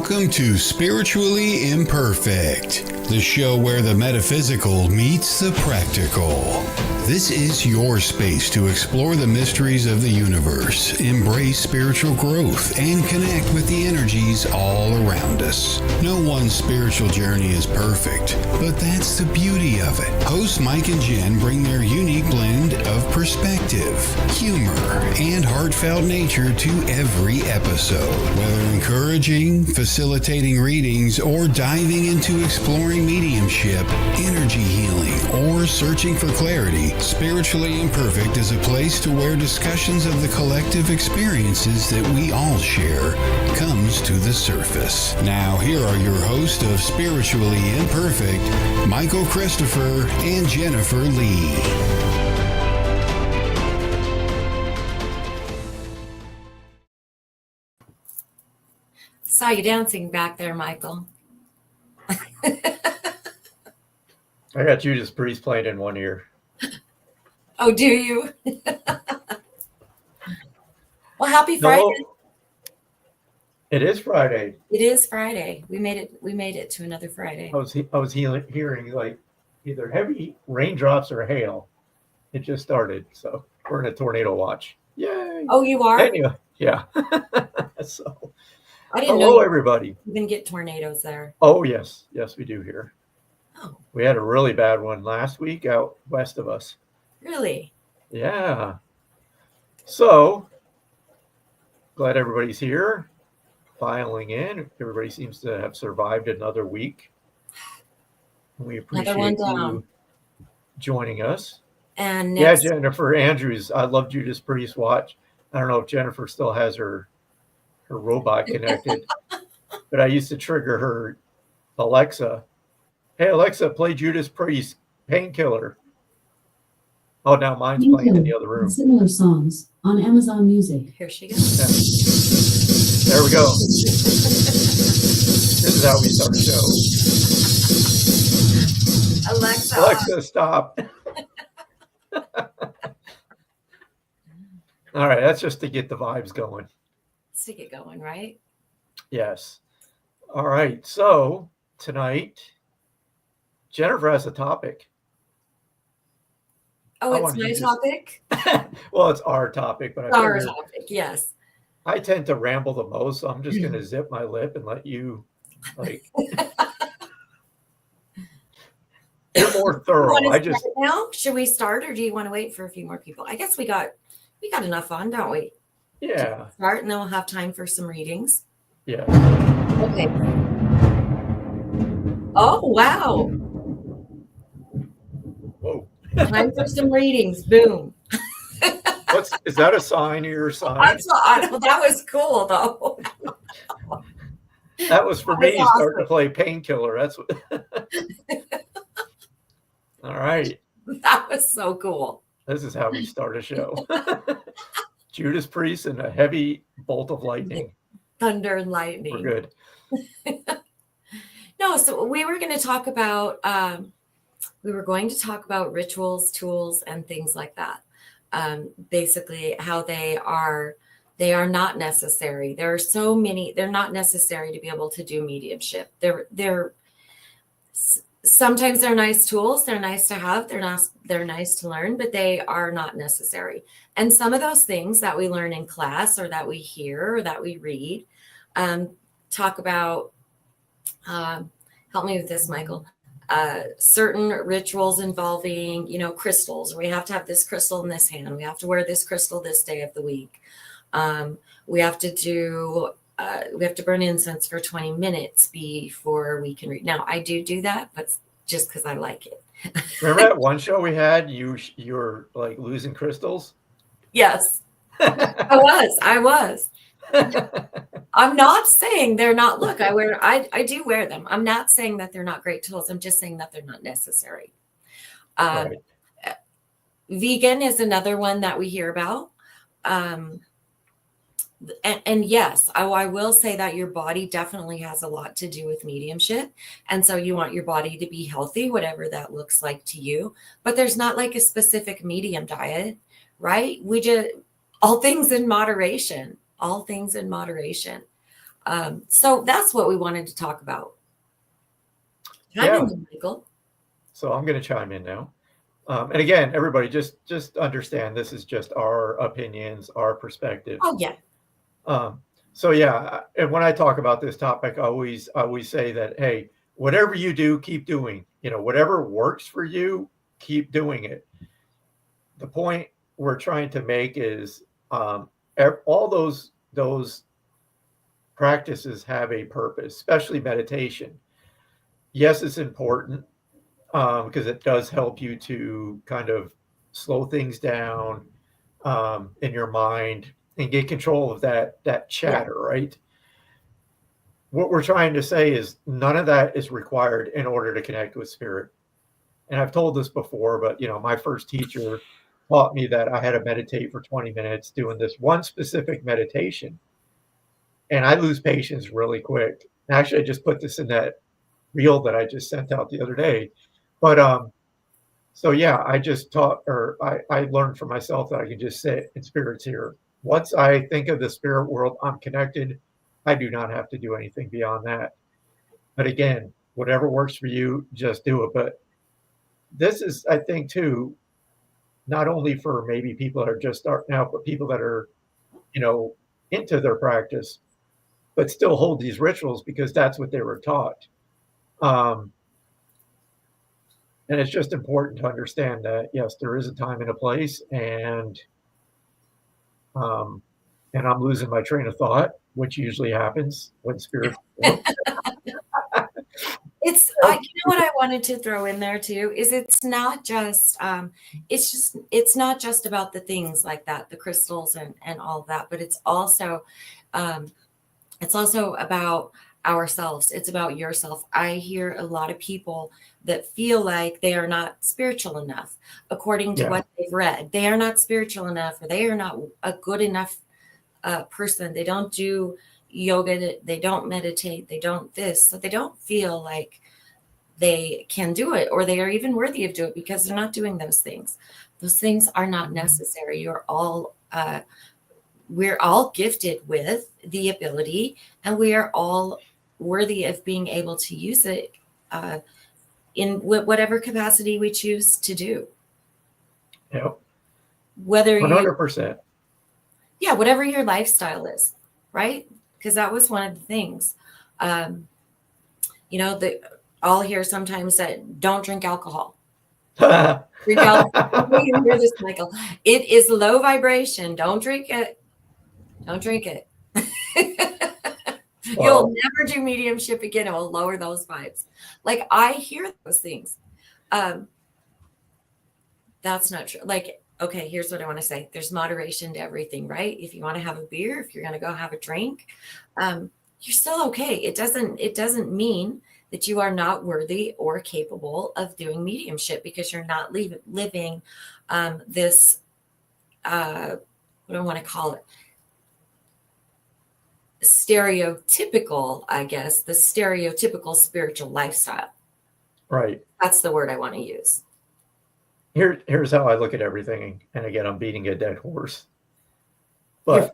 Welcome to Spiritually Imperfect, the show where the metaphysical meets the practical. This is your space to explore the mysteries of the universe, embrace spiritual growth, and connect with the energies all around us. No one spiritual journey is perfect, but that's the beauty of it. Hosts Mike and Jen bring their unique blend of perspective, humor, and heartfelt nature to every episode. Whether encouraging, facilitating readings, or diving into exploring mediumship, energy healing, or searching for clarity, Spiritually Imperfect is a place to where discussions of the collective experiences that we all share comes to the surface. Now, here are your hosts of Spiritually Imperfect, Michael Christopher and Jennifer Lee. Saw you dancing back there, Michael. I got Judas Priest playing in one ear. Oh, do you? Well, happy Friday. No, it is Friday. It is Friday. We made it to another Friday. I was hearing like either heavy raindrops or hail. It just started, so we're in a tornado watch. Yay! Oh, you are? Anyway, yeah. So, I didn't hello, know everybody. you even get tornadoes there. Oh, yes, we do here. Oh, We had a really bad one last week out west of us. really? Yeah. So glad everybody's here, filing in. Everybody seems to have survived another week. We appreciate one you down. joining us. And Yeah, next, Jennifer Andrews. I love Judas Priest watch. I don't know if Jennifer still has her robot connected, but I used to trigger her Alexa. Hey, Alexa, play Judas Priest Painkiller. Oh, now mine's playing in the other room. Similar songs on Amazon Music. here she goes. Yeah. There we go. This is how we start a show. Alexa. Alexa, stop. All right, that's just to get the vibes going. Let's get going, right? Yes. All right, so tonight, Jennifer has a topic. Oh, I it's want you my to- topic? Well, it's our topic, but Our figured topic, yes. I tend to ramble the most, so I'm just going to zip my lip and let you, like, you're more thorough. Want to start now? Should we start, or do you want to wait for a few more people? I guess we got enough on, don't we? Yeah, Start, and then we'll have time for some readings. yeah. Okay. Oh, wow. Whoa. Time for some readings. Boom. Is that a sign of your sign? That was cool, though. That was for That me was starting to awesome. play Painkiller. That's what. All right. That was so cool. This is how we start a show. Judas Priest and a heavy bolt of lightning. Thunder and lightning. We're good. No, so we were going to talk about rituals, tools, and things like that. Basically, how they are not necessary. There are so many. They're not necessary to be able to do mediumship. Sometimes they're nice tools. They're nice to have. They're nice to learn, but they are not necessary. And some of those things that we learn in class, or that we hear, or that we read, talk about. Help me with this, Michael. Certain rituals involving, crystals. We have to have this crystal in this hand. We have to wear this crystal this day of the week. We have to burn incense for 20 minutes before we can read. Now, I do that, but just because I like it. Remember that one show we had? You're like losing crystals. Yes, I was. I'm not saying they're not. Look, I do wear them. I'm not saying that they're not great tools. I'm just saying that they're not necessary. Right. Vegan is another one that we hear about. And yes, I will say that your body definitely has a lot to do with mediumship. And so you want your body to be healthy, whatever that looks like to you. But there's not like a specific medium diet, right? All things in moderation. So that's what we wanted to talk about. Yeah. Michael. So I'm going to chime in now. And again, everybody, just understand this is just our opinions, our perspective. Oh yeah. So yeah, and when I talk about this topic, I always say that, hey, whatever you do, keep doing. Whatever works for you, keep doing it. The point we're trying to make is all those practices have a purpose, especially meditation. Yes, it's important because it does help you to kind of slow things down in your mind and get control of that chatter, right? What we're trying to say is none of that is required in order to connect with spirit. And I've told this before, but my first teacher taught me that I had to meditate for 20 minutes doing this one specific meditation. And I lose patience really quick. Actually, I just put this in that reel that I just sent out the other day. But so yeah, I just taught, or I learned for myself that I can just sit and spirit's here. Once I think of the spirit world, I'm connected. I do not have to do anything beyond that. But again, whatever works for you, just do it. But this is, I think, too, not only for maybe people that are just starting out, but people that are, into their practice, but still hold these rituals because that's what they were taught. And it's just important to understand that, yes, there is a time and a place, and I'm losing my train of thought, which usually happens when spirit. It's you know what I wanted to throw in there too is it's not just not just about the things like that, the crystals and all of that, but it's also about ourselves. It's about yourself. I hear a lot of people that feel like they are not spiritual enough according to what they've read. They are not spiritual enough, or they are not a good enough person. They don't do yoga, they don't meditate, they don't this, so they don't feel like they can do it, or they are even worthy of doing it because they're not doing those things. Those things are not necessary. You're all we're all gifted with the ability, and we are all worthy of being able to use it in whatever capacity we choose to do. Yep. Whether 100%. Yeah, whatever your lifestyle is, right? Because that was one of the things. I'll hear sometimes that don't drink alcohol. Drink alcohol. You hear this, Michael. It is low vibration. Don't drink it. Don't drink it. You'll never do mediumship again. It will lower those vibes. Like, I hear those things. That's not true. Like, okay, here's what I want to say. There's moderation to everything, right? If you want to have a beer, if you're going to go have a drink, you're still okay. It doesn't mean that you are not worthy or capable of doing mediumship because you're not living this, what do I want to call it? Stereotypical, I guess, the stereotypical spiritual lifestyle. Right. That's the word I want to use. Here's how I look at everything. And again, I'm beating a dead horse. But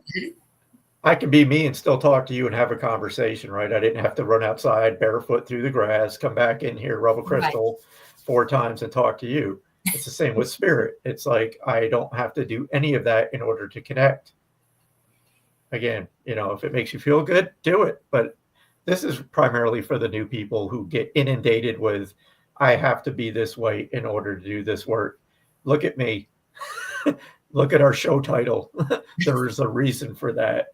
I can be me and still talk to you and have a conversation, right? I didn't have to run outside barefoot through the grass, come back in here, rub a crystal 4 times and talk to you. It's the same with spirit. It's like I don't have to do any of that in order to connect. Again, if it makes you feel good, do it. But this is primarily for the new people who get inundated with, I have to be this way in order to do this work. Look at me. Look at our show title. There is a reason for that.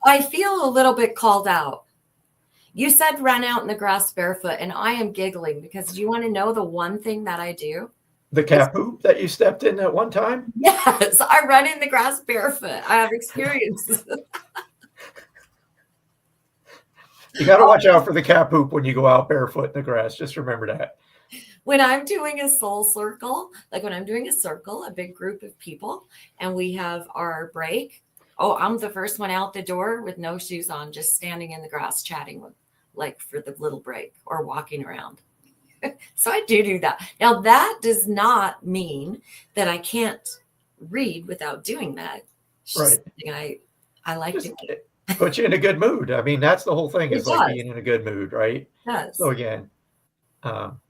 I feel a little bit called out. You said run out in the grass barefoot, and I am giggling because do you want to know the one thing that I do? The cat poop that you stepped in at one time? Yes, I run in the grass barefoot. I have experience. You got to watch out for the cat poop when you go out barefoot in the grass. Just remember that. When I'm doing a soul circle, like when I'm doing a circle, a big group of people, and we have our break, I'm the first one out the door with no shoes on, just standing in the grass chatting with, like, for the little break or walking around. So I do that. Now, that does not mean that I can't read without doing that. It's just something I like to do. Puts you in a good mood. I mean, that's the whole thing, It is like does. being in a good mood, right? It does. So again, um,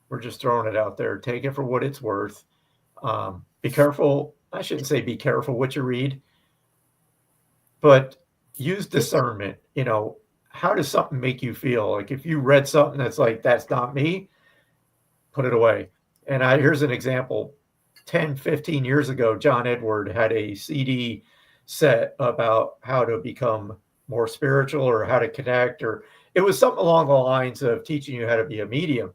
we're just throwing it out there. Take it for what it's worth. Be careful. I shouldn't say be careful what you read, but use discernment. How does something make you feel? Like if you read something that's like, that's not me, put it away. And here's an example. 10, 15 years ago, John Edward had a CD set about how to become more spiritual or how to connect, or it was something along the lines of teaching you how to be a medium.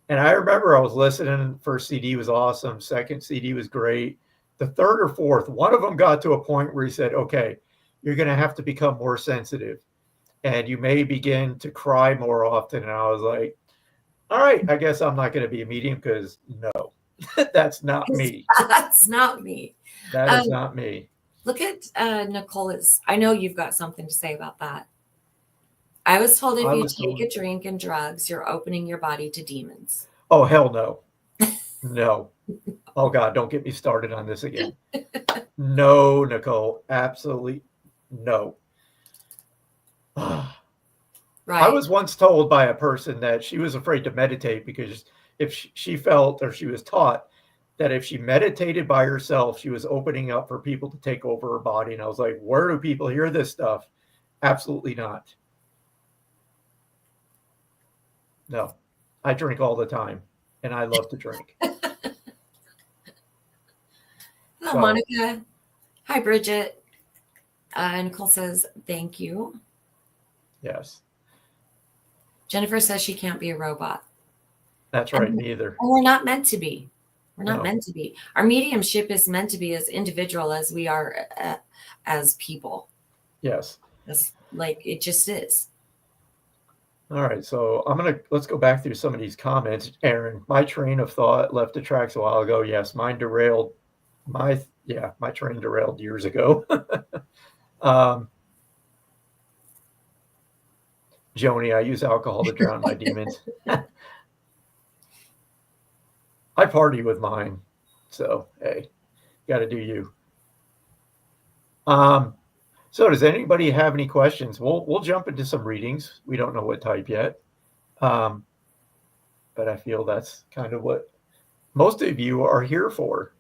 And I remember I was listening. First CD was awesome. Second CD was great. The third or fourth, one of them got to a point where he said, okay, you're going to have to become more sensitive and you may begin to cry more often. And I was like, all right, I guess I'm not going to be a medium because no, that's not me. That's not me. That is not me. Look at Nicola's. I know you've got something to say about that. I was told if you take a drink and drugs, you're opening your body to demons. Oh, hell no. No. Oh, God, don't get me started on this again. No, Nicole, absolutely no. Right. I was once told by a person that she was afraid to meditate because if she felt, or she was taught, that if she meditated by herself, she was opening up for people to take over her body. And I was like, where do people hear this stuff? Absolutely not. No, I drink all the time and I love to drink. Hello, Monica. Hi, Bridget. Nicole says, thank you. Yes. Jennifer says she can't be a robot. That's right, me either. And we're not meant to be. We're not meant to be. Our mediumship is meant to be as individual as we are as people. Yes. It's like it just is. All right, so let's go back through some of these comments. Aaron, my train of thought left the tracks a while ago. Yes, mine derailed. My train derailed years ago. Joni, I use alcohol to drown my demons. I party with mine. So, hey, got to do you. So does anybody have any questions? We'll jump into some readings. We don't know what type yet. But I feel that's kind of what most of you are here for.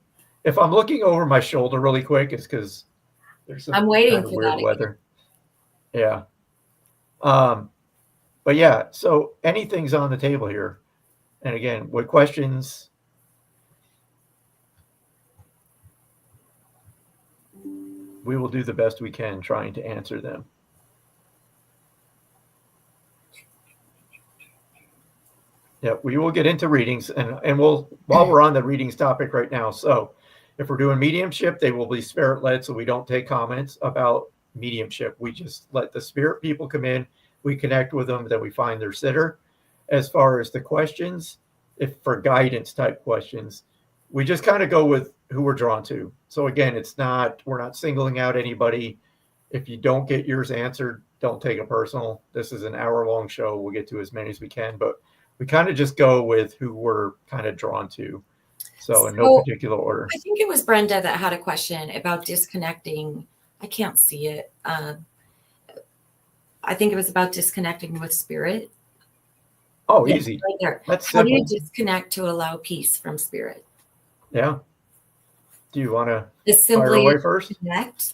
If I'm looking over my shoulder really quick, it's because there's some I'm waiting kind of for weird that weather. Yeah. But yeah, so anything's on the table here. And again, what questions? We will do the best we can trying to answer them. Yeah, we will get into readings and we'll, while we're on the readings topic right now. So if we're doing mediumship, they will be spirit led. So we don't take comments about mediumship. We just let the spirit people come in. We connect with them, then we find their sitter. As far as the questions, if for guidance type questions, we just kind of go with who we're drawn to. So again, we're not singling out anybody. If you don't get yours answered, don't take it personal. This is an hour-long show. We'll get to as many as we can, but we kind of just go with who we're kind of drawn to. So in no particular order. I think it was Brenda that had a question about disconnecting. I can't see it. I think it was about disconnecting with spirit. Oh, yeah, easy. Right there. That's How simple. do you disconnect to allow peace from spirit? Yeah. Do you want to fire away first? Connect.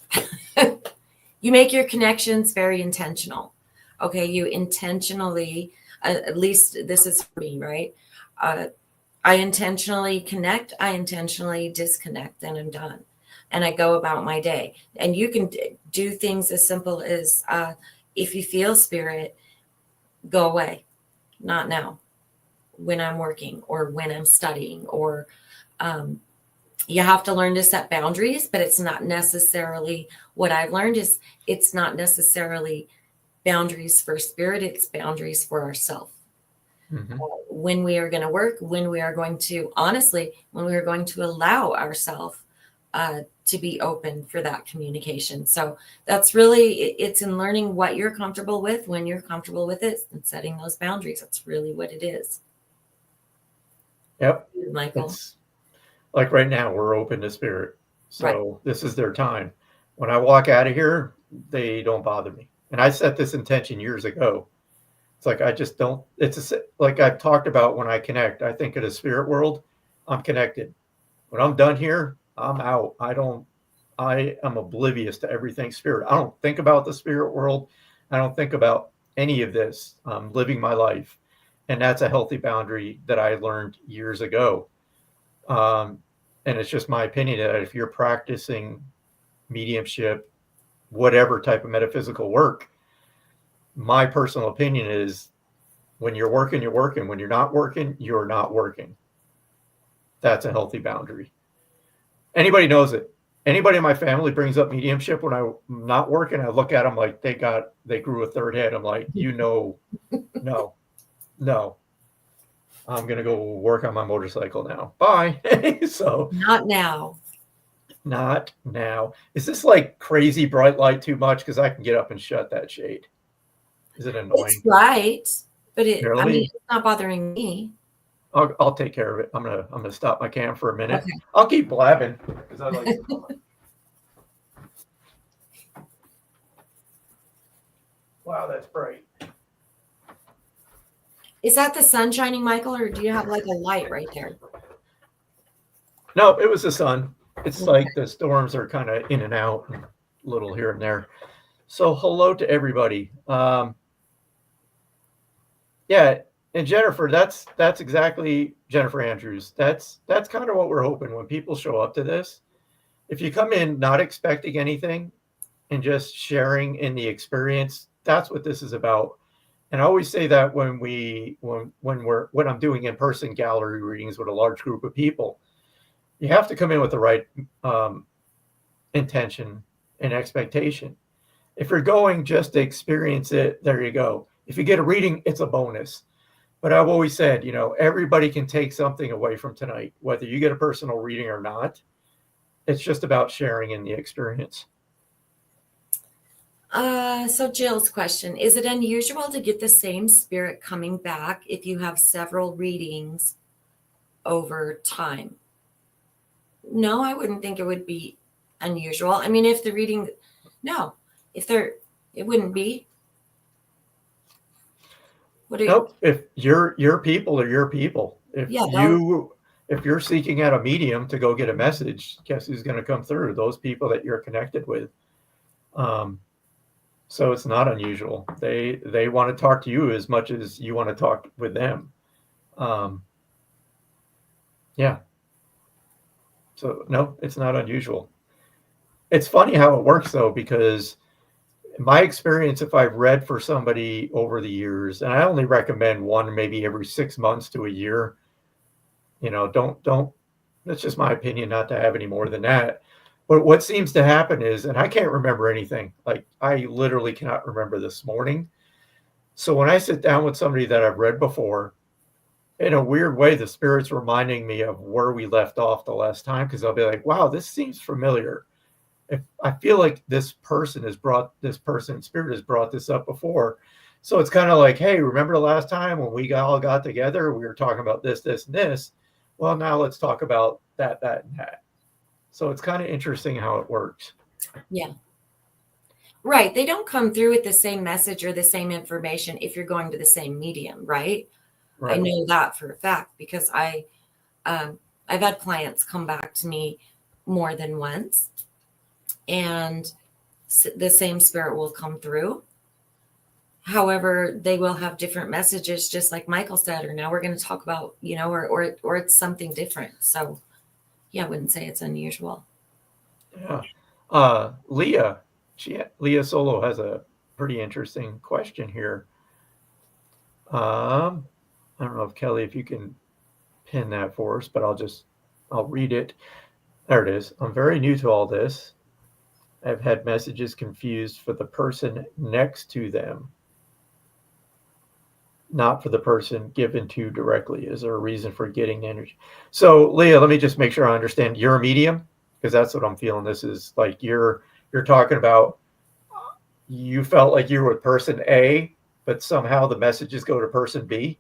You make your connections very intentional. Okay, you intentionally, at least this is for me, right? I intentionally connect, I intentionally disconnect, and I'm done. And I go about my day. And you can do things as simple as if you feel spirit, go away. Not now. When I'm working or when I'm studying, or you have to learn to set boundaries, but it's not necessarily, what I've learned is it's not necessarily boundaries for spirit, it's boundaries for ourselves. Mm-hmm. When we are going to work, when we are going to, honestly, when we are going to allow ourselves to be open for that communication. So that's really, it's in learning what you're comfortable with, when you're comfortable with it, and setting those boundaries. That's really what it is. Yep. Michael. It's like right now, we're open to spirit. So right. This is their time. When I walk out of here, they don't bother me. And I set this intention years ago. It's like I just don't. Like I've talked about when I connect. I think in a spirit world, I'm connected. When I'm done here, I'm out. I am oblivious to everything spirit. I don't think about the spirit world. I don't think about any of this. I'm living my life, and that's a healthy boundary that I learned years ago. Um, and it's just my opinion that if you're practicing mediumship, whatever type of metaphysical work, my personal opinion is when you're working, you're working. When you're not working, you're not working. That's a healthy boundary. Anybody knows it. Anybody in my family brings up mediumship when I'm not working, I look at them like they grew a third head. I'm like, no, no. I'm going to go work on my motorcycle now. Bye. So Not now. not now. Is this like crazy bright light too much? Because I can get up and shut that shade. Is it annoying? It's bright, but Really? I mean, it's not bothering me. I'll take care of it. I'm gonna stop my cam for a minute. Okay. I'll keep blabbing because I like. Wow, that's bright. Is that the sun shining, Michael, or do you have like a light right there? No, it was the sun. It's Okay. like the storms are kind of in and out, a little here and there. So hello to everybody. Yeah, and Jennifer, that's exactly Jennifer Andrews. That's kind of what we're hoping when people show up to this. If you come in not expecting anything and just sharing in the experience, that's what this is about. And I always say that when I'm doing in-person gallery readings with a large group of people, you have to come in with the right intention and expectation. If you're going just to experience it, there you go. If you get a reading, it's a bonus. But I've always said, everybody can take something away from tonight, whether you get a personal reading or not. It's just about sharing in the experience. So Jill's question, is it unusual to get the same spirit coming back if you have several readings over time? No, I wouldn't think it would be unusual. I mean, if the reading, no, it wouldn't be. Nope. If your people are your people, if you're seeking out a medium to go get a message, guess who's going to come through? Those people that you're connected with. So it's not unusual. They want to talk to you as much as you want to talk with them. Yeah. So no, it's not unusual. It's funny how it works though, because in my experience, if I've read for somebody over the years, and I only recommend one maybe every 6 months to a year, don't, that's just my opinion, not to have any more than that. But what seems to happen is, and I can't remember anything, like I literally cannot remember this morning. So when I sit down with somebody that I've read before, in a weird way, the spirit's reminding me of where we left off the last time, because I'll be like, wow, this seems familiar. If I feel like this spirit has brought this up before. So it's kind of like, hey, remember the last time when we all got together, we were talking about this, and this. Well, now let's talk about that, and that. So it's kind of interesting how it works. Yeah. Right. They don't come through with the same message or the same information if you're going to the same medium, right? I know that for a fact because I've had clients come back to me more than once, and the same spirit will come through. However, they will have different messages, just like Michael said, or now we're going to talk about, or it's something different. So yeah, I wouldn't say it's unusual. Yeah. Leah Solo has a pretty interesting question here. I don't know if Kelly, if you can pin that for us, but I'll read it. There it is. I'm very new to all this. I've had messages confused for the person next to them, not for the person given to directly. Is there a reason for getting energy? So Leah, let me just make sure I understand. You're a medium, because that's what I'm feeling. This is like you're talking about, you felt like you were with person A, but somehow the messages go to person B.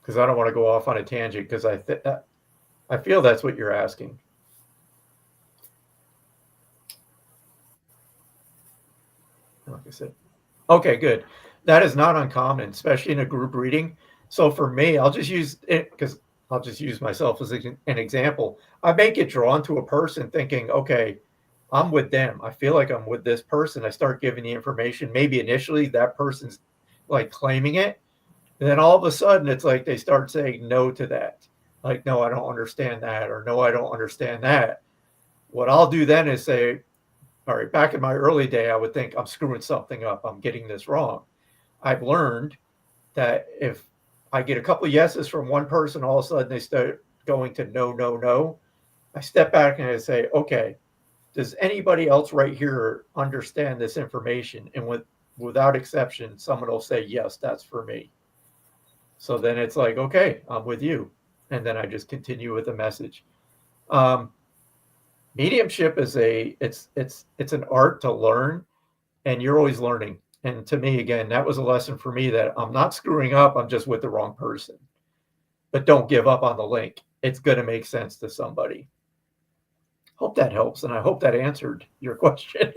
because I don't want to go off on a tangent, because I feel that's what you're asking. Like I said, okay, good. That is not uncommon, especially in a group reading. So for me, I'll just use it because I'll just use myself as an example. I may get drawn to a person thinking, okay, I'm with them. I feel like I'm with this person. I start giving the information. Maybe initially that person's like claiming it. And then all of a sudden it's like they start saying no to that. Like, no, I don't understand that. Or no, I don't understand that. What I'll do then is say, all right, back in my early day, I would think I'm screwing something up. I'm getting this wrong. I've learned that if I get a couple of yeses from one person, all of a sudden they start going to no, no, no. I step back and I say, okay, does anybody else right here understand this information? And without exception, someone will say, yes, that's for me. So then it's like, okay, I'm with you. And then I just continue with the message. Mediumship is it's an art to learn, and you're always learning. And to me, again, that was a lesson for me that I'm not screwing up. I'm just with the wrong person. But don't give up on the link. It's going to make sense to somebody. Hope that helps. And I hope that answered your question.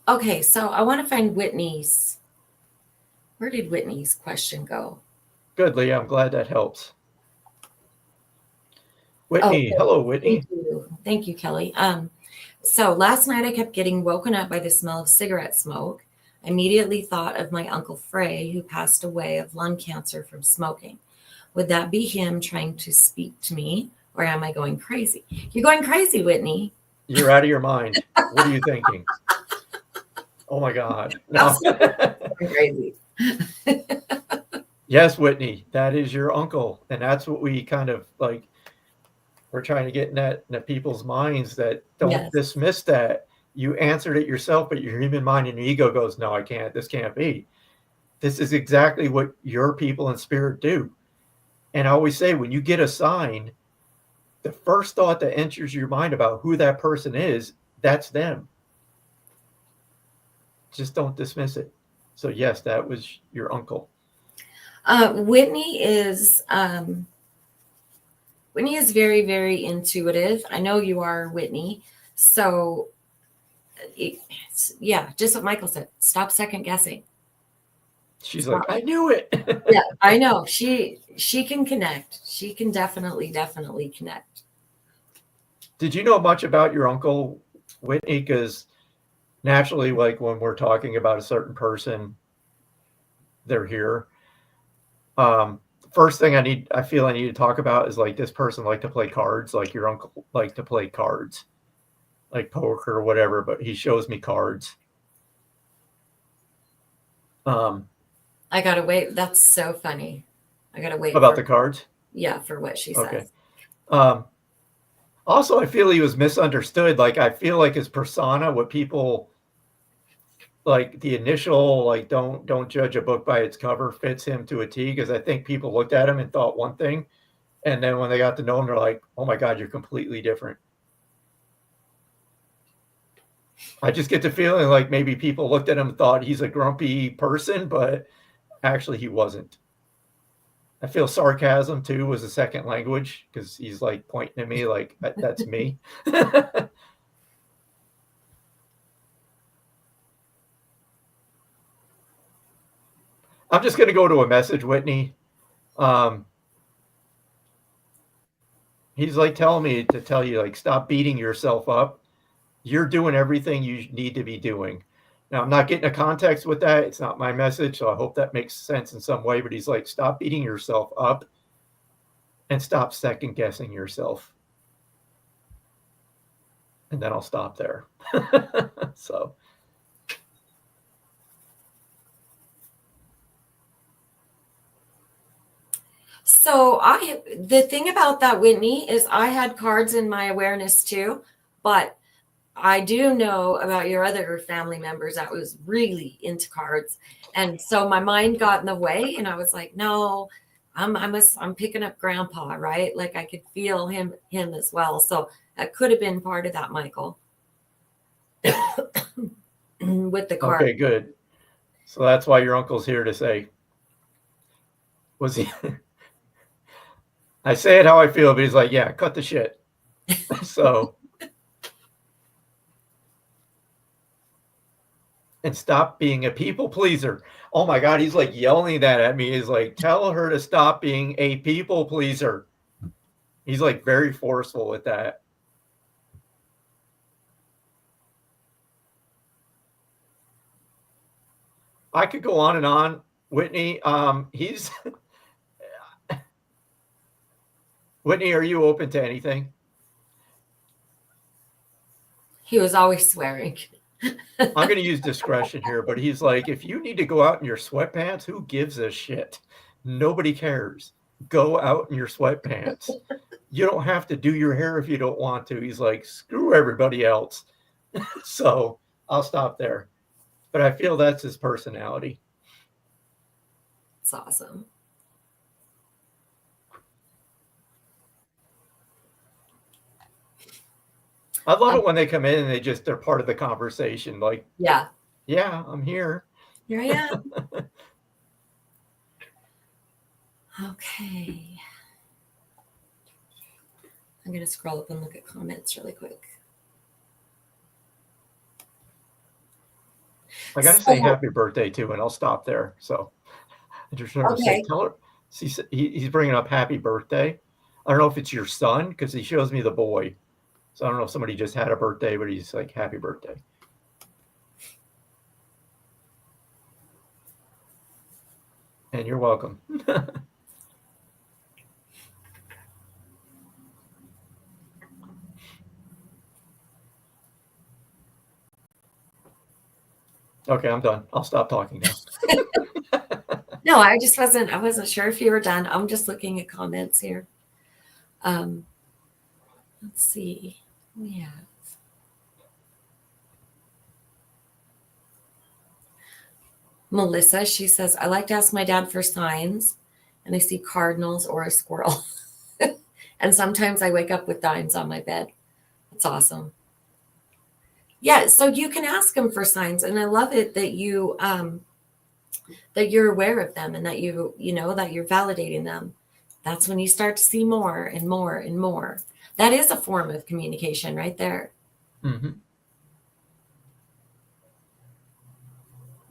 Okay, so I want to find Whitney's. Where did Whitney's question go? Good, Leah. I'm glad that helps. Whitney. Hello, Whitney. Thank you, Kelly. So last night I kept getting woken up by the smell of cigarette smoke. I immediately thought of my Uncle Frey, who passed away of lung cancer from smoking. Would that be him trying to speak to me, or am I going crazy? You're going crazy, Whitney. You're out of your mind. What are you thinking? Oh my God. No. Crazy. Yes, Whitney, that is your uncle. And that's what we kind of like, we're trying to get in people's minds, that don't dismiss that. You answered it yourself, but your human mind and your ego goes, no, I can't. This can't be. This is exactly what your people in spirit do. And I always say, when you get a sign, the first thought that enters your mind about who that person is, that's them. Just don't dismiss it. So yes, that was your uncle. Whitney is very, very intuitive. I know you are, Whitney. So just what Michael said. Stop second guessing. She's like, I knew it. Yeah, I know. She can connect. She can definitely connect. Did you know much about your uncle, Whitney? Because naturally, like when we're talking about a certain person, they're here. First thing I feel I need to talk about is like, this person liked to play cards, like your uncle liked to play cards, like poker or whatever, but he shows me cards. I gotta wait. That's so funny. I gotta wait about the cards. Yeah, for what she says. Also, I feel he was misunderstood. Like, I feel like his persona, what people like, the initial, like, don't judge a book by its cover, fits him to a T, because I think people looked at him and thought one thing, and then when they got to know him, they're like, oh my God, you're completely different. I just get the feeling like maybe people looked at him and thought he's a grumpy person, but actually he wasn't. I feel sarcasm too was a second language, because he's like pointing at me like, that's me. I'm just going to go to a message, Whitney. He's like telling me to tell you, like, stop beating yourself up. You're doing everything you need to be doing. Now, I'm not getting a context with that. It's not my message, so I hope that makes sense in some way. But he's like, stop beating yourself up and stop second guessing yourself. And then I'll stop there. So the thing about that, Whitney, is I had cards in my awareness too, but I do know about your other family members that was really into cards. And so my mind got in the way, and I was like, no, I'm picking up grandpa, right? Like I could feel him as well. So that could have been part of that, Michael. with the card. Okay, good. So that's why your uncle's here to say, was he? I say it how I feel, but he's like, yeah, cut the shit. So, and stop being a people pleaser. Oh my God, he's like yelling that at me. He's like, tell her to stop being a people pleaser. He's like very forceful with that. I could go on and on, Whitney. He's Whitney, are you open to anything? He was always swearing. I'm going to use discretion here, but he's like, if you need to go out in your sweatpants, who gives a shit? Nobody cares. Go out in your sweatpants. You don't have to do your hair if you don't want to. He's like, screw everybody else. So I'll stop there. But I feel that's his personality. It's awesome. I love it when they come in and they're part of the conversation. Like, yeah, I'm here. Here I am. Okay. I'm going to scroll up and look at comments really quick. I got to say happy birthday too, and I'll stop there. So I just want to say, tell her, see, he's bringing up happy birthday. I don't know if it's your son because he shows me the boy. So I don't know if somebody just had a birthday, but he's like, happy birthday. And you're welcome. Okay, I'm done. I'll stop talking now. No, I wasn't sure if you were done. I'm just looking at comments here. Let's see. We have Melissa. She says, I like to ask my dad for signs, and I see cardinals or a squirrel. And sometimes I wake up with dimes on my bed. It's awesome. Yeah, so you can ask him for signs, and I love it that you that you're aware of them and that you know that you're validating them. That's when you start to see more and more and more. That is a form of communication right there. Mm-hmm.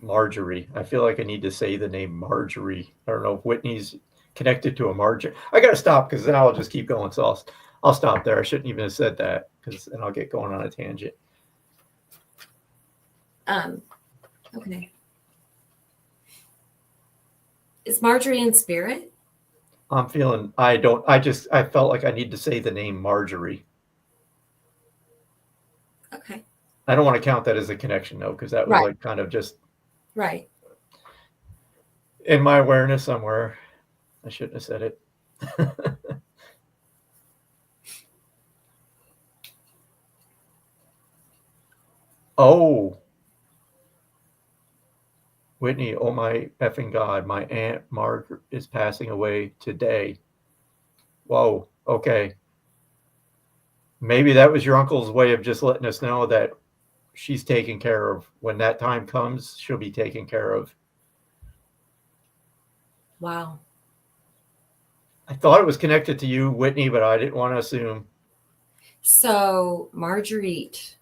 Marjorie. I feel like I need to say the name Marjorie. I don't know if Whitney's connected to a Marjorie. I got to stop because then I'll just keep going. So I'll stop there. I shouldn't even have said that because then I'll get going on a tangent. Okay. Is Marjorie in spirit? I'm feeling, I felt like I need to say the name Marjorie. Okay. I don't want to count that as a connection though, because that was like kind of just right in my awareness somewhere. I shouldn't have said it. Oh, Whitney, oh my effing God, my Aunt Margaret is passing away today. Whoa, okay. Maybe that was your uncle's way of just letting us know that she's taken care of. When that time comes, she'll be taken care of. Wow. I thought it was connected to you, Whitney, but I didn't want to assume. So Marguerite,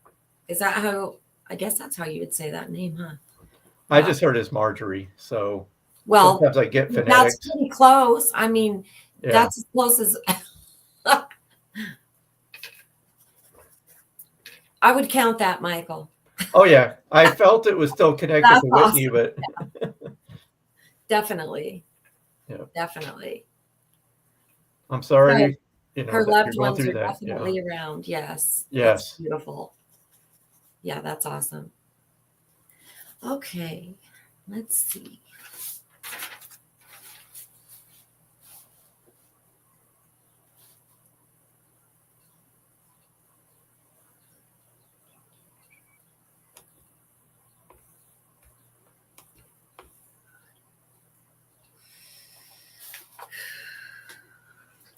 is that how, I guess that's how you would say that name, huh? I just heard it's Marjorie, so well, sometimes I get phonetics. That's pretty close. I mean, that's as close as I would count that, Michael. Oh yeah, I felt it was still connected to Whitney, awesome. but definitely, yeah, definitely. I'm sorry. Her loved ones are definitely around. Yes. Yes. That's beautiful. Yeah, that's awesome. Okay, let's see.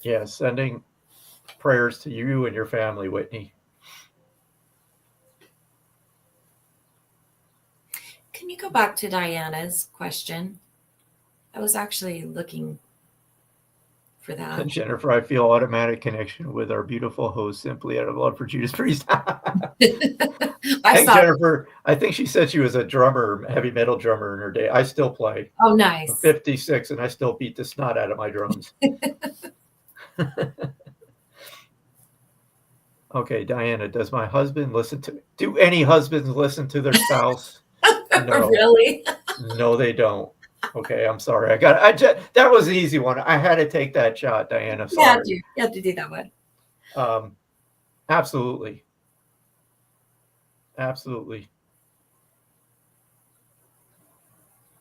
Yeah, sending prayers to you and your family, Whitney. Can you go back to Diana's question? I was actually looking for that. Jennifer, I feel automatic connection with our beautiful host simply out of love for Judas Priest. I saw. Jennifer, I think she said she was a drummer, heavy metal drummer in her day. I still play. Oh, nice. I'm 56 and I still beat the snot out of my drums. Okay, Diana, does my husband listen to me? Do any husbands listen to their spouse? No. Really? No, they don't. Okay, I'm sorry. That was an easy one. I had to take that shot, Diana. Sorry. You have to do that one. Absolutely. Absolutely.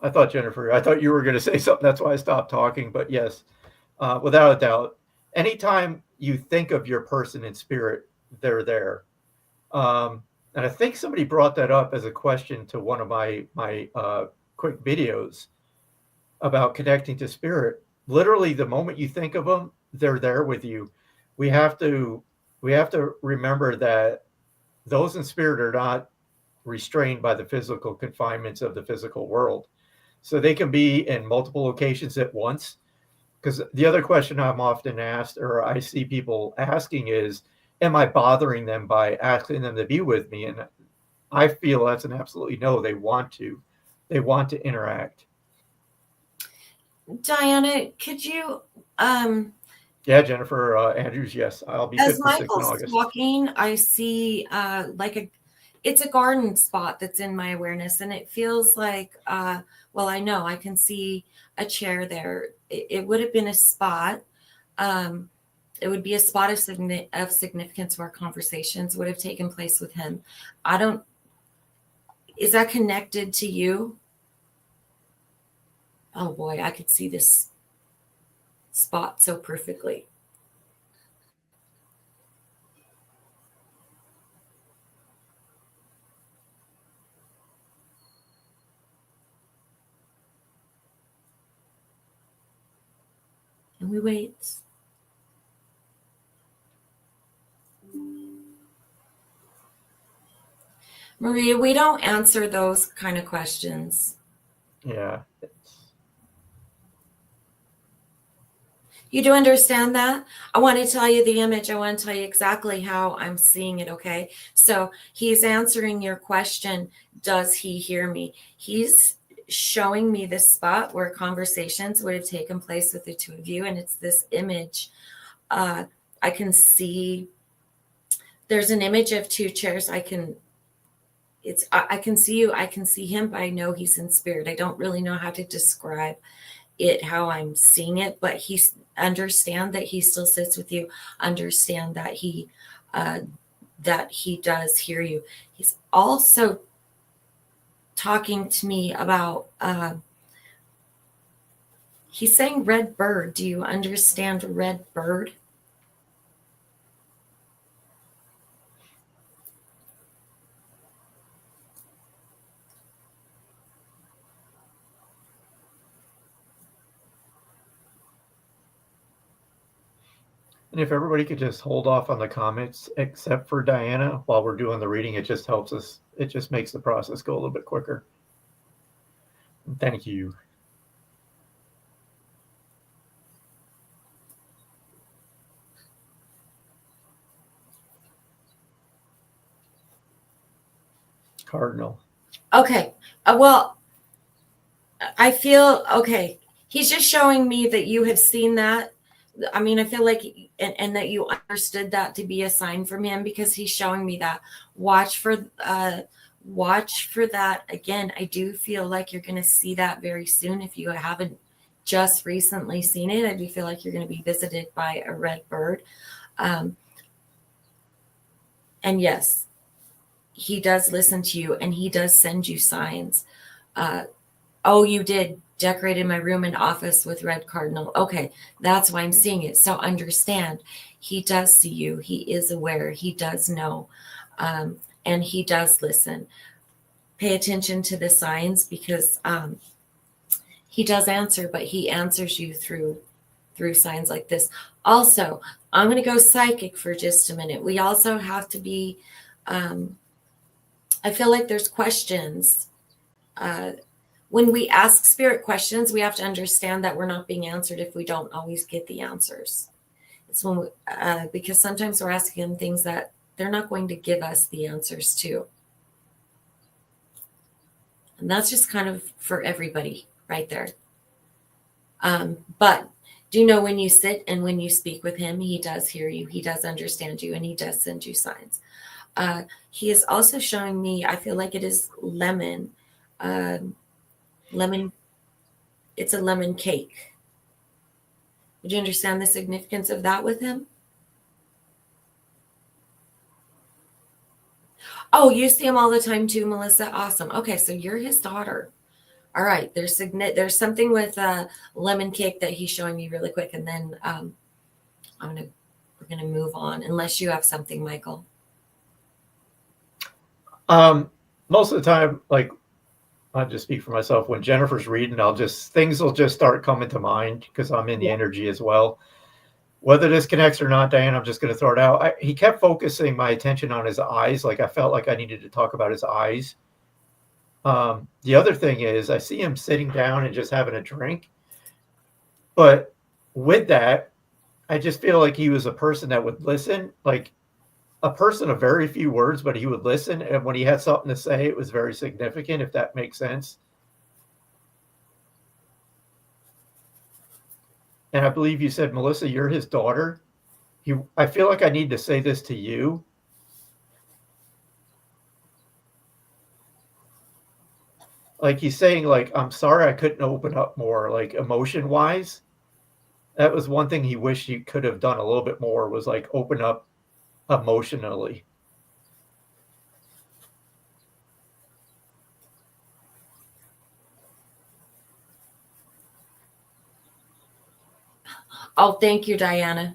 I thought you were going to say something. That's why I stopped talking. But yes, without a doubt, anytime you think of your person in spirit, they're there. And I think somebody brought that up as a question to one of my quick videos about connecting to spirit. Literally, the moment you think of them, they're there with you. We have to remember that those in spirit are not restrained by the physical confinements of the physical world. So they can be in multiple locations at once. Because the other question I'm often asked, or I see people asking, is, am I bothering them by asking them to be with me? And I feel that's an absolutely no. They want to interact. Diana, could you Yeah, Jennifer Andrews, yes, I'll be 56 in Michael's August. talking, I see it's a garden spot that's in my awareness, and it feels like well, I know I can see a chair there. It would have been a spot. It would be a spot of significance where conversations would have taken place with him. Is that connected to you? Oh boy, I could see this spot so perfectly. And we wait. Maria, we don't answer those kind of questions. Yeah. You do understand that? I want to tell you the image. I want to tell you exactly how I'm seeing it, okay? So he's answering your question, does he hear me? He's showing me this spot where conversations would have taken place with the two of you, and it's this image. I can see, there's an image of two chairs. I can see you, I can see him, but I know he's in spirit. I don't really know how to describe it, how I'm seeing it, but understand that he still sits with you, understand that he does hear you. He's also talking to me about he's saying red bird. Do you understand red bird? And if everybody could just hold off on the comments except for Diana while we're doing the reading, it just helps us. It just makes the process go a little bit quicker. Thank you. Cardinal. Okay. Well, I feel okay. He's just showing me that you have seen that. I mean, I feel like, and that you understood that to be a sign from him, because he's showing me that. Watch for that. Again, I do feel like you're going to see that very soon. If you haven't just recently seen it, I do feel like you're going to be visited by a red bird. And yes, he does listen to you, and he does send you signs. Oh, you did decorated my room and office with red cardinal. Okay, that's why I'm seeing it. So understand, he does see you. He is aware. He does know. And he does listen. Pay attention to the signs, because he does answer, but he answers you through signs like this. Also, I'm going to go psychic for just a minute. We also have to be, I feel like there's questions When we ask spirit questions, we have to understand that we're not being answered if we don't always get the answers. It's when we, because sometimes we're asking them things that they're not going to give us the answers to. And that's just kind of for everybody right there. But do you know, when you sit and when you speak with him, he does hear you, he does understand you, and he does send you signs. He is also showing me, I feel like it is lemon. Lemon, it's a lemon cake. Would you understand the significance of that with him? Oh, you see him all the time too, Melissa? Awesome. Okay, so you're his daughter. All right, there's something with lemon cake that he's showing me really quick, and then we're gonna move on, unless you have something, Michael. Most of the time, like, I'll just speak for myself. When Jennifer's reading, things will just start coming to mind because I'm in the energy as well. Whether this connects or not, Diane, I'm just going to throw it out. He kept focusing my attention on his eyes. Like, I felt like I needed to talk about his eyes. The other thing is, I see him sitting down and just having a drink. But with that, I just feel like he was a person that would listen, like a person of very few words, but he would listen. And when he had something to say, it was very significant, if that makes sense. And I believe you said, Melissa, you're his daughter. I feel like I need to say this to you. Like, he's saying, like, I'm sorry I couldn't open up more, like, emotion wise. That was one thing he wished he could have done a little bit more, was like open up emotionally. Oh, thank you, Diana.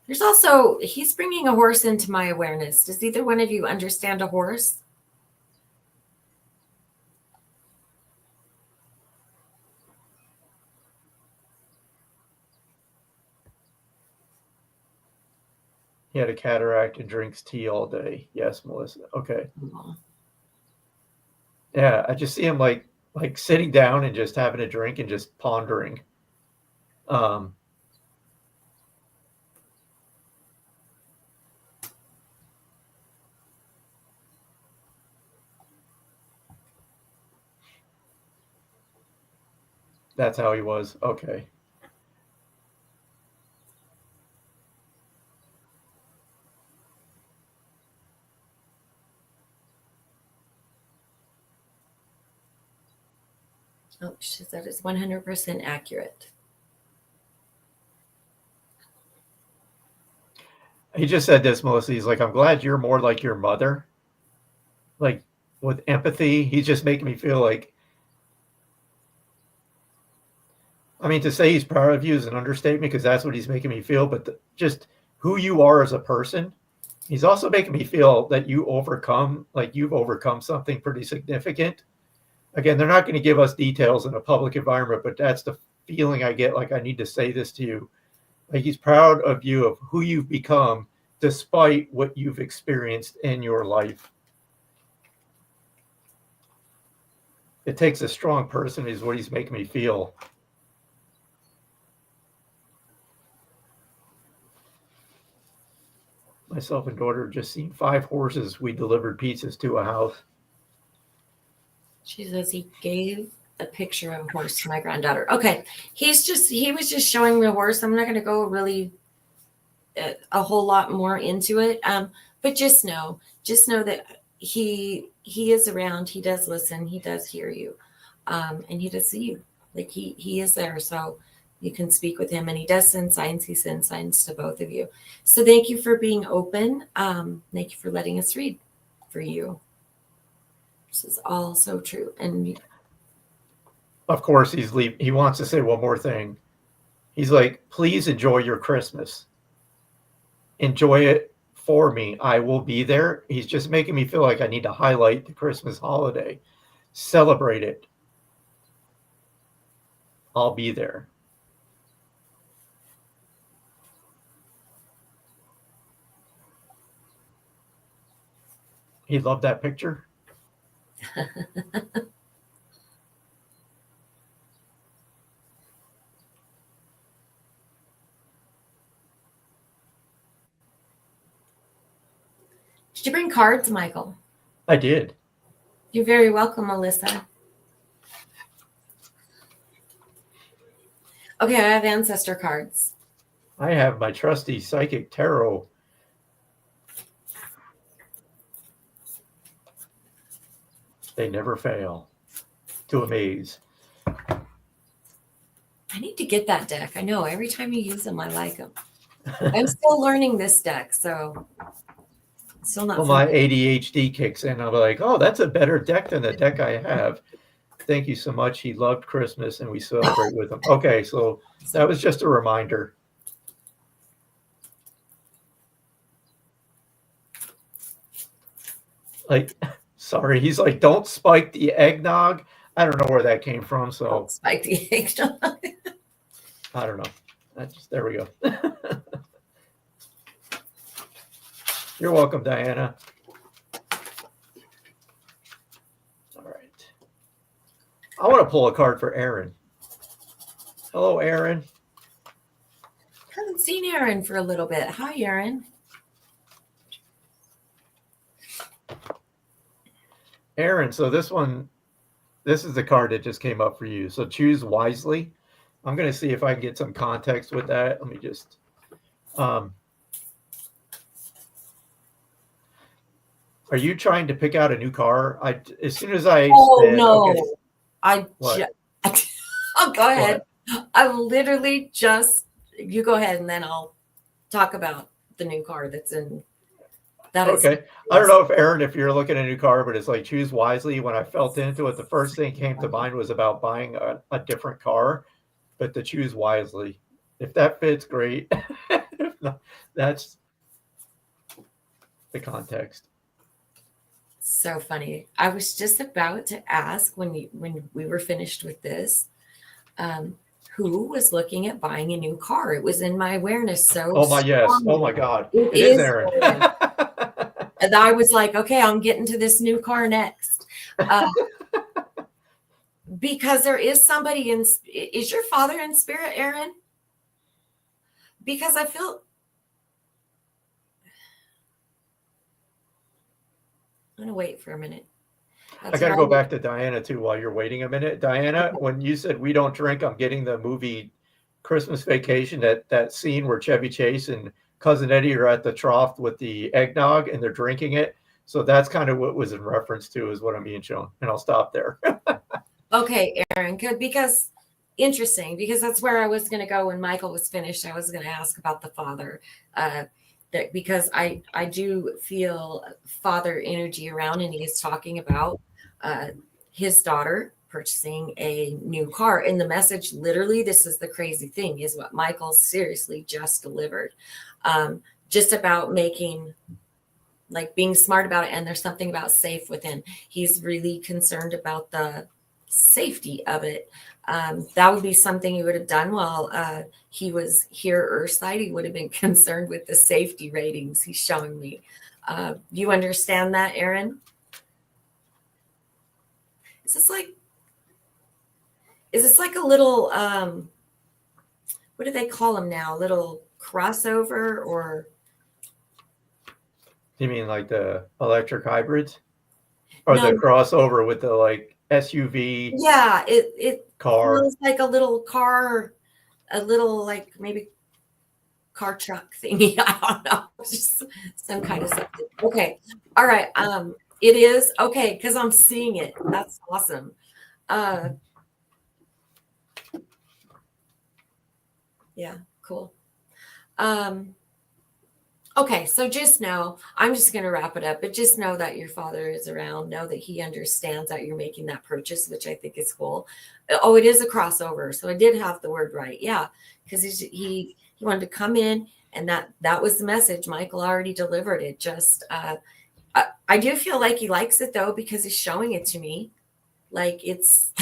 There's also, he's bringing a horse into my awareness. Does either one of you understand a horse? He had a cataract and drinks tea all day. Yes, Melissa. Okay. Aww. Yeah, I just see him like sitting down and just having a drink and just pondering. That's how he was. Okay. Oh, she said it's 100% accurate. He just said this, Melissa. He's like, I'm glad you're more like your mother. Like, with empathy. He's just making me feel like, I mean, to say he's proud of you is an understatement, because that's what he's making me feel. But just who you are as a person, he's also making me feel that you've overcome something pretty significant. Again, they're not going to give us details in a public environment, but that's the feeling I get. Like, I need to say this to you. Like, he's proud of you, of who you've become, despite what you've experienced in your life. It takes a strong person, is what he's making me feel. Myself and daughter have just seen 5 horses. We delivered pizzas to a house. She says he gave a picture of a horse to my granddaughter. Okay. He was just showing me a horse. I'm not going to go really a whole lot more into it. But just know that he is around. He does listen. He does hear you. And he does see you. Like, he is there. So you can speak with him, and he does send signs. He sends signs to both of you. So thank you for being open. Thank you for letting us read for you. This is all so true. And of course, he wants to say one more thing. He's like, please enjoy your Christmas. Enjoy it for me. I will be there. He's just making me feel like I need to highlight the Christmas holiday. Celebrate it. I'll be there. He loved that picture. Did you bring cards, Michael? I did. You're very welcome, Melissa. Okay, I have ancestor cards. I have my trusty psychic tarot. They never fail to amaze. I need to get that deck. I know every time you use them, I like them. I'm still learning this deck, so still not. Well, my ADHD kicks in. I'm like, oh, that's a better deck than the deck I have. Thank you so much. He loved Christmas, and we celebrate with him. Okay, so that was just a reminder. Like, sorry, he's like, don't spike the eggnog. I don't know where that came from. So Don't spike the eggnog. I don't know. There we go. You're welcome, Diana. All right. I want to pull a card for Aaron. Hello, Aaron. Haven't seen Aaron for a little bit. Hi, Aaron. Aaron, so this is the card that just came up for you. So choose wisely. I'm going to see if I can get some context with that. Let me just, are you trying to pick out a new car? As soon as I Oh, said, no. Okay, Oh, go ahead. I literally just, you go ahead and then I'll talk about the new car that's in. Okay. I don't know if you're looking at a new car, but it's like choose wisely. When I felt into it, the first thing came to mind was about buying a different car, but to choose wisely. If that fits, great. If not, that's the context. So funny. I was just about to ask when we were finished with this, who was looking at buying a new car? It was in my awareness. So oh my yes. strongly. Oh my God. It is Aaron. And I was like, okay, I'm getting to this new car next. Because there is somebody is your father in spirit, Aaron? Because I feel, I'm going to wait for a minute. I got to go back to Diana too while you're waiting a minute. Diana, when you said we don't drink, I'm getting the movie Christmas Vacation, that scene where Chevy Chase and Cousin Eddie are at the trough with the eggnog and they're drinking it. So that's kind of what was in reference to is what I'm being shown. And I'll stop there. Okay, Aaron, because interesting, because that's where I was going to go when Michael was finished. I was going to ask about the father, because I do feel father energy around, and he is talking about his daughter purchasing a new car. And the message, literally, this is the crazy thing, is what Michael seriously just delivered, just about making, like, being smart about it. And there's something about safe within. He's really concerned about the safety of it. That would be something he would have done while he was here Earthside. He would have been concerned with the safety ratings he's showing me. You understand that, Aaron? Is this like a little what do they call them now? A little crossover, or You mean like the electric hybrids? Or no, the crossover with the like SUV yeah, it car? feels like a little car, a little like maybe car truck thingy. I don't know. Just some kind of something. Okay. All right. It is okay because I'm seeing it. That's awesome. Yeah, cool. Okay, so just know, I'm just going to wrap it up, but just know that your father is around. Know that he understands that you're making that purchase, which I think is cool. Oh, it is a crossover. So I did have the word right. Yeah, because he wanted to come in, and that was the message. Michael already delivered it. Just I do feel like he likes it, though, because he's showing it to me. Like it's,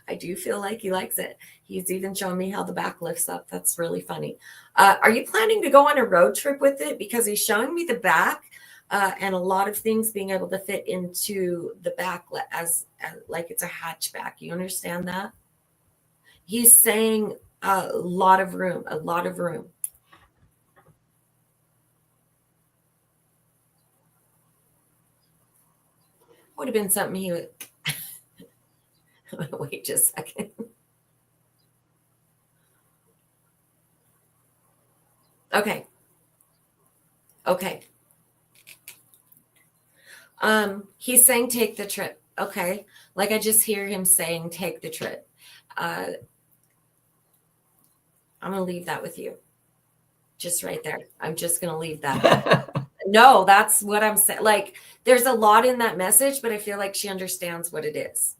I do feel like he likes it. He's even showing me how the back lifts up. That's really funny. Are you planning to go on a road trip with it? Because he's showing me the back and a lot of things being able to fit into the back as like it's a hatchback. You understand that? He's saying a lot of room, a lot of room. would have been something he would. Wait just a second. Okay. Okay. He's saying take the trip. Okay. Like I just hear him saying take the trip. I'm going to leave that with you. Just right there. I'm just going to leave that. No, that's what I'm saying. Like there's a lot in that message, but I feel like she understands what it is.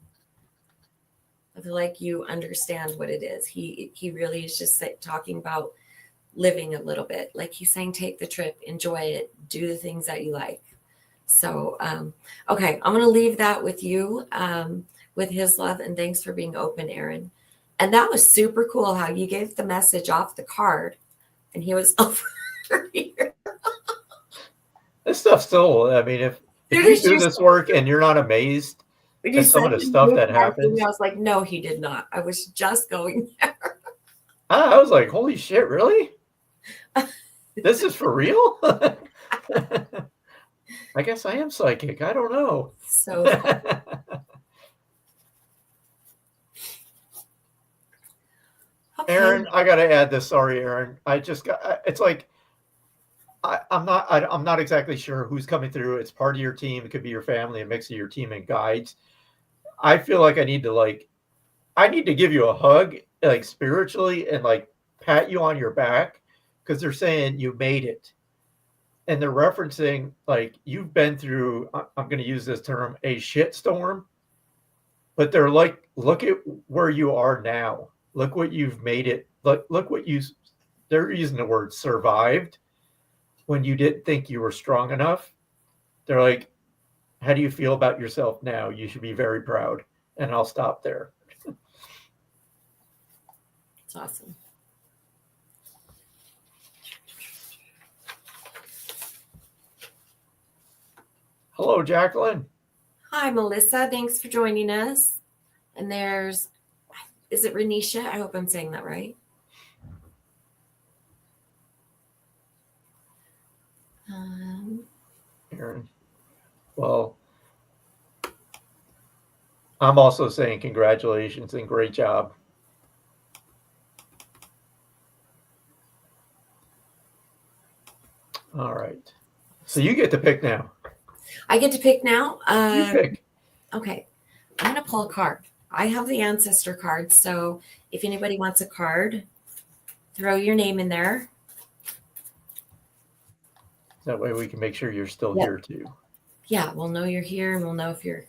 I feel like you understand what it is. He really is just talking about living a little bit. Like he's saying, take the trip, enjoy it, do the things that you like. So, okay, I'm going to leave that with you, with his love. And thanks for being open, Aaron. And that was super cool how you gave the message off the card and he was over here. This stuff's still, I mean, if you do this work and you're not amazed at some of the stuff that happens. I was like, no, he did not. I was just going there. I was like, holy shit, really? This is for real? I guess I am psychic. I don't know. So okay. Aaron, I got to add this. Sorry, Aaron. I just got, it's like, I'm not exactly sure who's coming through. It's part of your team. It could be your family, a mix of your team and guides. I feel like I need to give you a hug, like spiritually, and like pat you on your back because they're saying you made it. And they're referencing like you've been through, I'm going to use this term, a shitstorm. But they're like, look at where you are now. Look what you've made it. Look what they're using the word survived. When you didn't think you were strong enough, they're like, how do you feel about yourself now? You should be very proud. And I'll stop there. It's awesome. Hello, Jacqueline. Hi, Melissa. Thanks for joining us. And is it Renisha? I hope I'm saying that right. Aaron. Well, I'm also saying congratulations and great job. All right. So you get to pick now. I get to pick now. You pick. Okay. I'm going to pull a card. I have the ancestor card. So if anybody wants a card, throw your name in there. That way we can make sure you're still here too. Yeah, we'll know you're here and we'll know if you're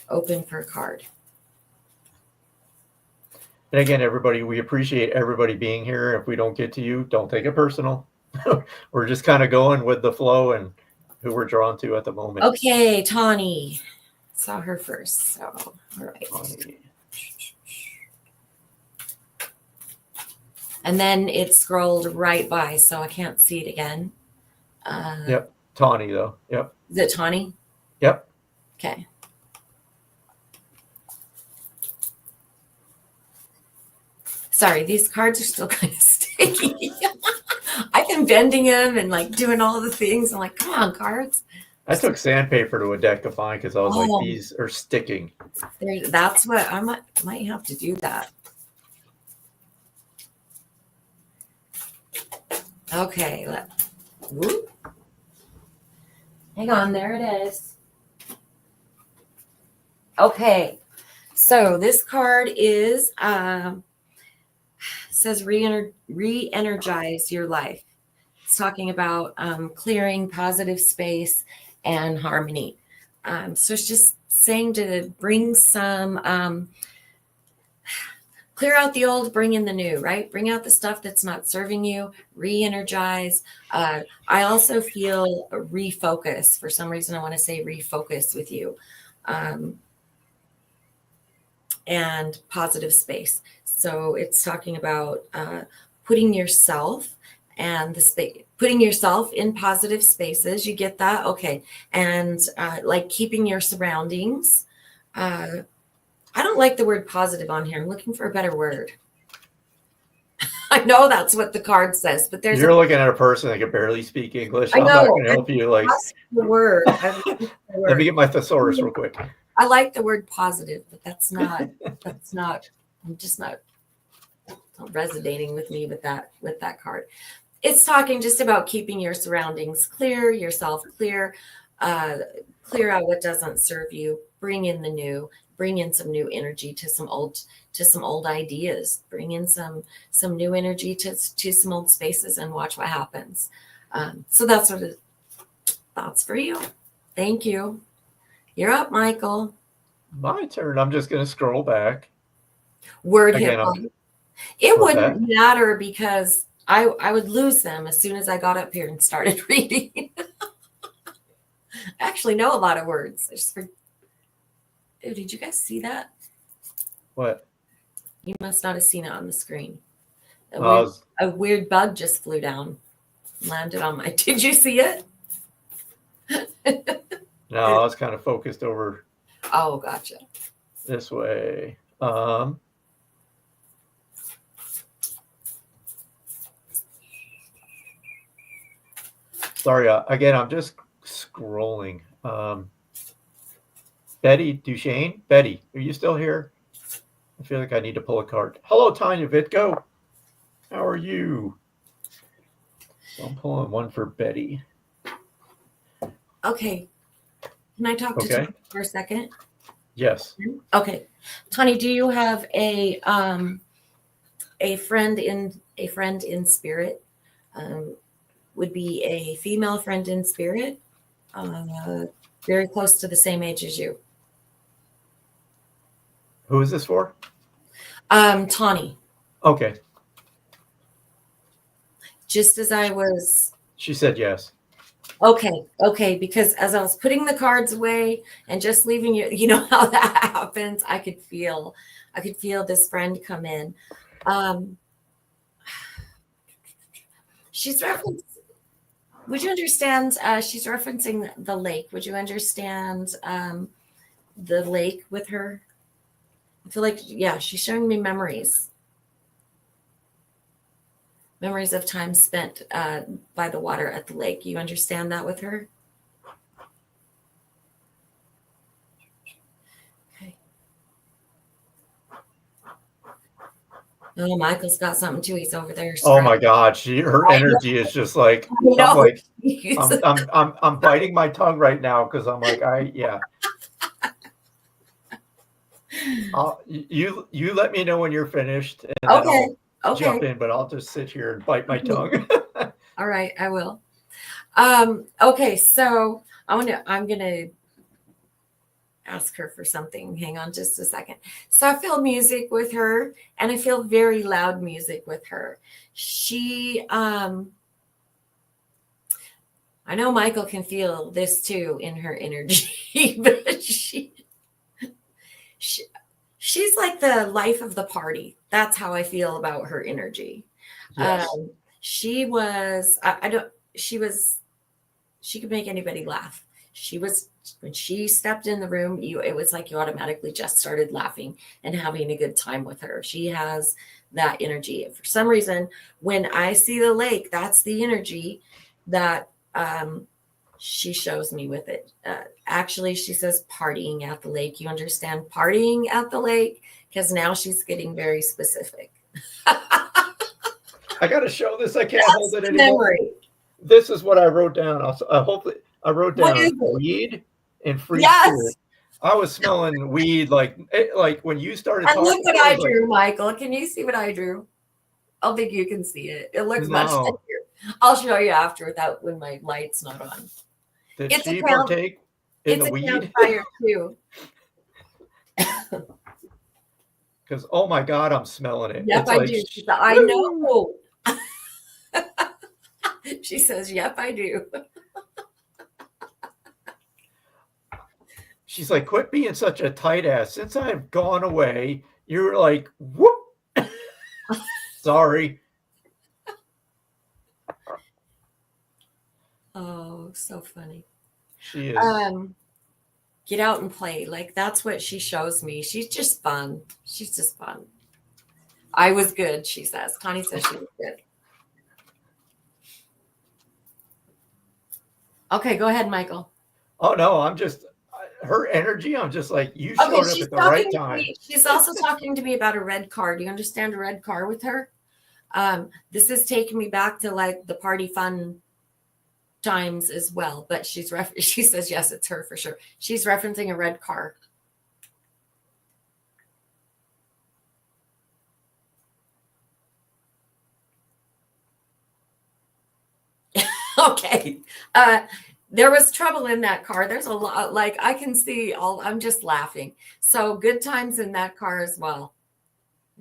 open for a card. And again, everybody, we appreciate everybody being here. If we don't get to you, don't take it personal. We're just kind of going with the flow and who we're drawn to at the moment. Okay, Tawny. Saw her first. So, all right. Tawny. And then it scrolled right by, so I can't see it again. Yep. Tawny, though. Yep. Is it Tawny? Yep. Okay. Sorry, these cards are still kind of sticky. I've been bending them and like doing all the things. I'm like, come on, cards. I took sandpaper to a deck of fine because I was like, these are sticking. That's what I might have to do that. Okay. Whoop. Hang on, there it is. Okay. So this card is says re-energize your life. It's talking about clearing positive space and harmony. So it's just saying to bring some, clear out the old, bring in the new, right? Bring out the stuff that's not serving you, re-energize. I also feel refocus. For some reason, I want to say refocus with you. And positive space. So it's talking about putting yourself and the space, putting yourself in positive spaces. You get that? Okay. And like keeping your surroundings. I don't like the word positive on here. I'm looking for a better word. I know that's what the card says, but there's You're looking at a person that can barely speak English. I I'm not know. going to help you. Like, That's the word. I like the let word. me get my thesaurus real quick. I like the word positive, but that's not. I'm just not resonating with me with that card. It's talking just about keeping your surroundings clear, yourself clear, clear out what doesn't serve you, bring in the new, bring in some new energy to some old ideas, bring in some new energy to some old spaces and watch what happens. So that's what that's for you. Thank you. You're up, Michael. My turn. I'm just going to scroll back. Word Again, hit one. It What's wouldn't matter because I would lose them as soon as I got up here and started reading. I actually know a lot of words. Ooh, did you guys see that? What? You must not have seen it on the screen. I A weird bug just flew down, landed on my. Did you see it? No, I was kind of focused over Oh, gotcha. this way. Sorry, again, I'm just scrolling. Betty Duchesne? Betty, are you still here? I feel like I need to pull a card. Hello, Tanya Vitko. How are you? So I'm pulling one for Betty. Okay. Can I talk to Okay. Tony for a second? Yes. Okay. Tony, do you have a friend in spirit? Would be a female friend in spirit, very close to the same age as you. Who is this for? Tawny. Okay. Just as I was. She said yes. Okay, because as I was putting the cards away and just leaving you know how that happens, I could feel this friend come in. She's referencing. Would you understand? She's referencing the lake. Would you understand the lake with her? I feel like, yeah, she's showing me memories of time spent by the water at the lake. You understand that with her? Okay. Oh, Michael's got something too. He's over there. Oh my God, her energy is just like, I'm like, I'm biting my tongue right now because I'm like, you let me know when you're finished, and then I'll jump in, but I'll just sit here and bite my tongue. All right, I will. Okay, so I'm gonna ask her for something. Hang on just a second. So I feel music with her, and I feel very loud music with her. She, I know Michael can feel this too in her energy, but she's like the life of the party. That's how I feel about her energy. Yes. She could make anybody laugh. When she stepped in the room, it was like you automatically just started laughing and having a good time with her. She has that energy. And for some reason, when I see the lake, that's the energy that she shows me with it. Actually, she says partying at the lake. You understand partying at the lake? Because now she's getting very specific. I got to show this. I can't hold it anymore. Memory. This is what I wrote down. Hopefully, I wrote down weed and free spirit. I was smelling weed like when you started talking. Look what I drew, Michael. Can you see what I drew? I don't think you can see it. It looks much better. I'll show you after that when my light's not on. Did she partake in the weed? It's a campfire too. Because oh my God, I'm smelling it. Yep, I do. I know. She says, "Yep, I do." She's like, "Quit being such a tight ass. Since I've gone away, you're like, whoop." Sorry. Oh, so funny. She is. Get out and play. Like that's what she shows me. She's just fun. She's just fun. I was good, she says. Connie says she was good. Okay, go ahead, Michael. Oh no, I'm just her energy. I'm just like, you Okay, showed up she's at the talking right to time. me. She's also talking to me about a red car. Do you understand a red car with her? This is taking me back to like the party fun times as well. But she says yes, it's her for sure. She's referencing a red car. Okay. There was trouble in that car. There's a lot, like I can see I'm just laughing. So good times in that car as well.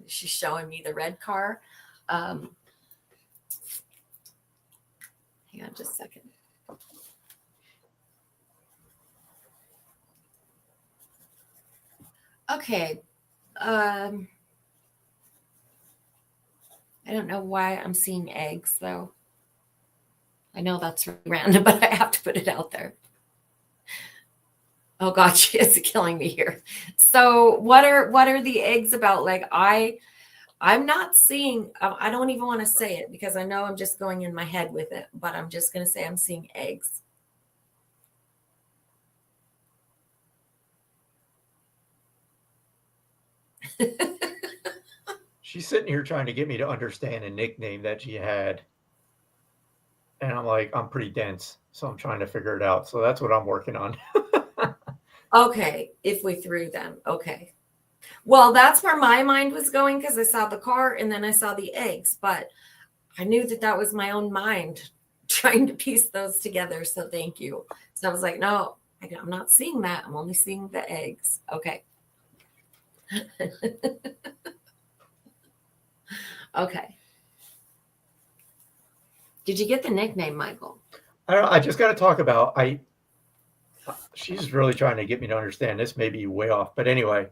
She's showing me the red car. Hang on just a second. Okay. I don't know why I'm seeing eggs though. I know that's random, but I have to put it out there. Oh God, she is killing me here. So what are the eggs about? Like I'm not seeing, I don't even want to say it because I know I'm just going in my head with it, but I'm just going to say I'm seeing eggs. She's sitting here trying to get me to understand a nickname that she had. And I'm like, I'm pretty dense, so I'm trying to figure it out. So that's what I'm working on. Okay, if we threw them. Okay. Well, that's where my mind was going because I saw the car and then I saw the eggs, but I knew that was my own mind trying to piece those together. So thank you. So I was like, no, I'm not seeing that. I'm only seeing the eggs. Okay. Okay. Did you get the nickname, Michael? I don't know, I just got to talk about, she's really trying to get me to understand. This may be way off, but anyway,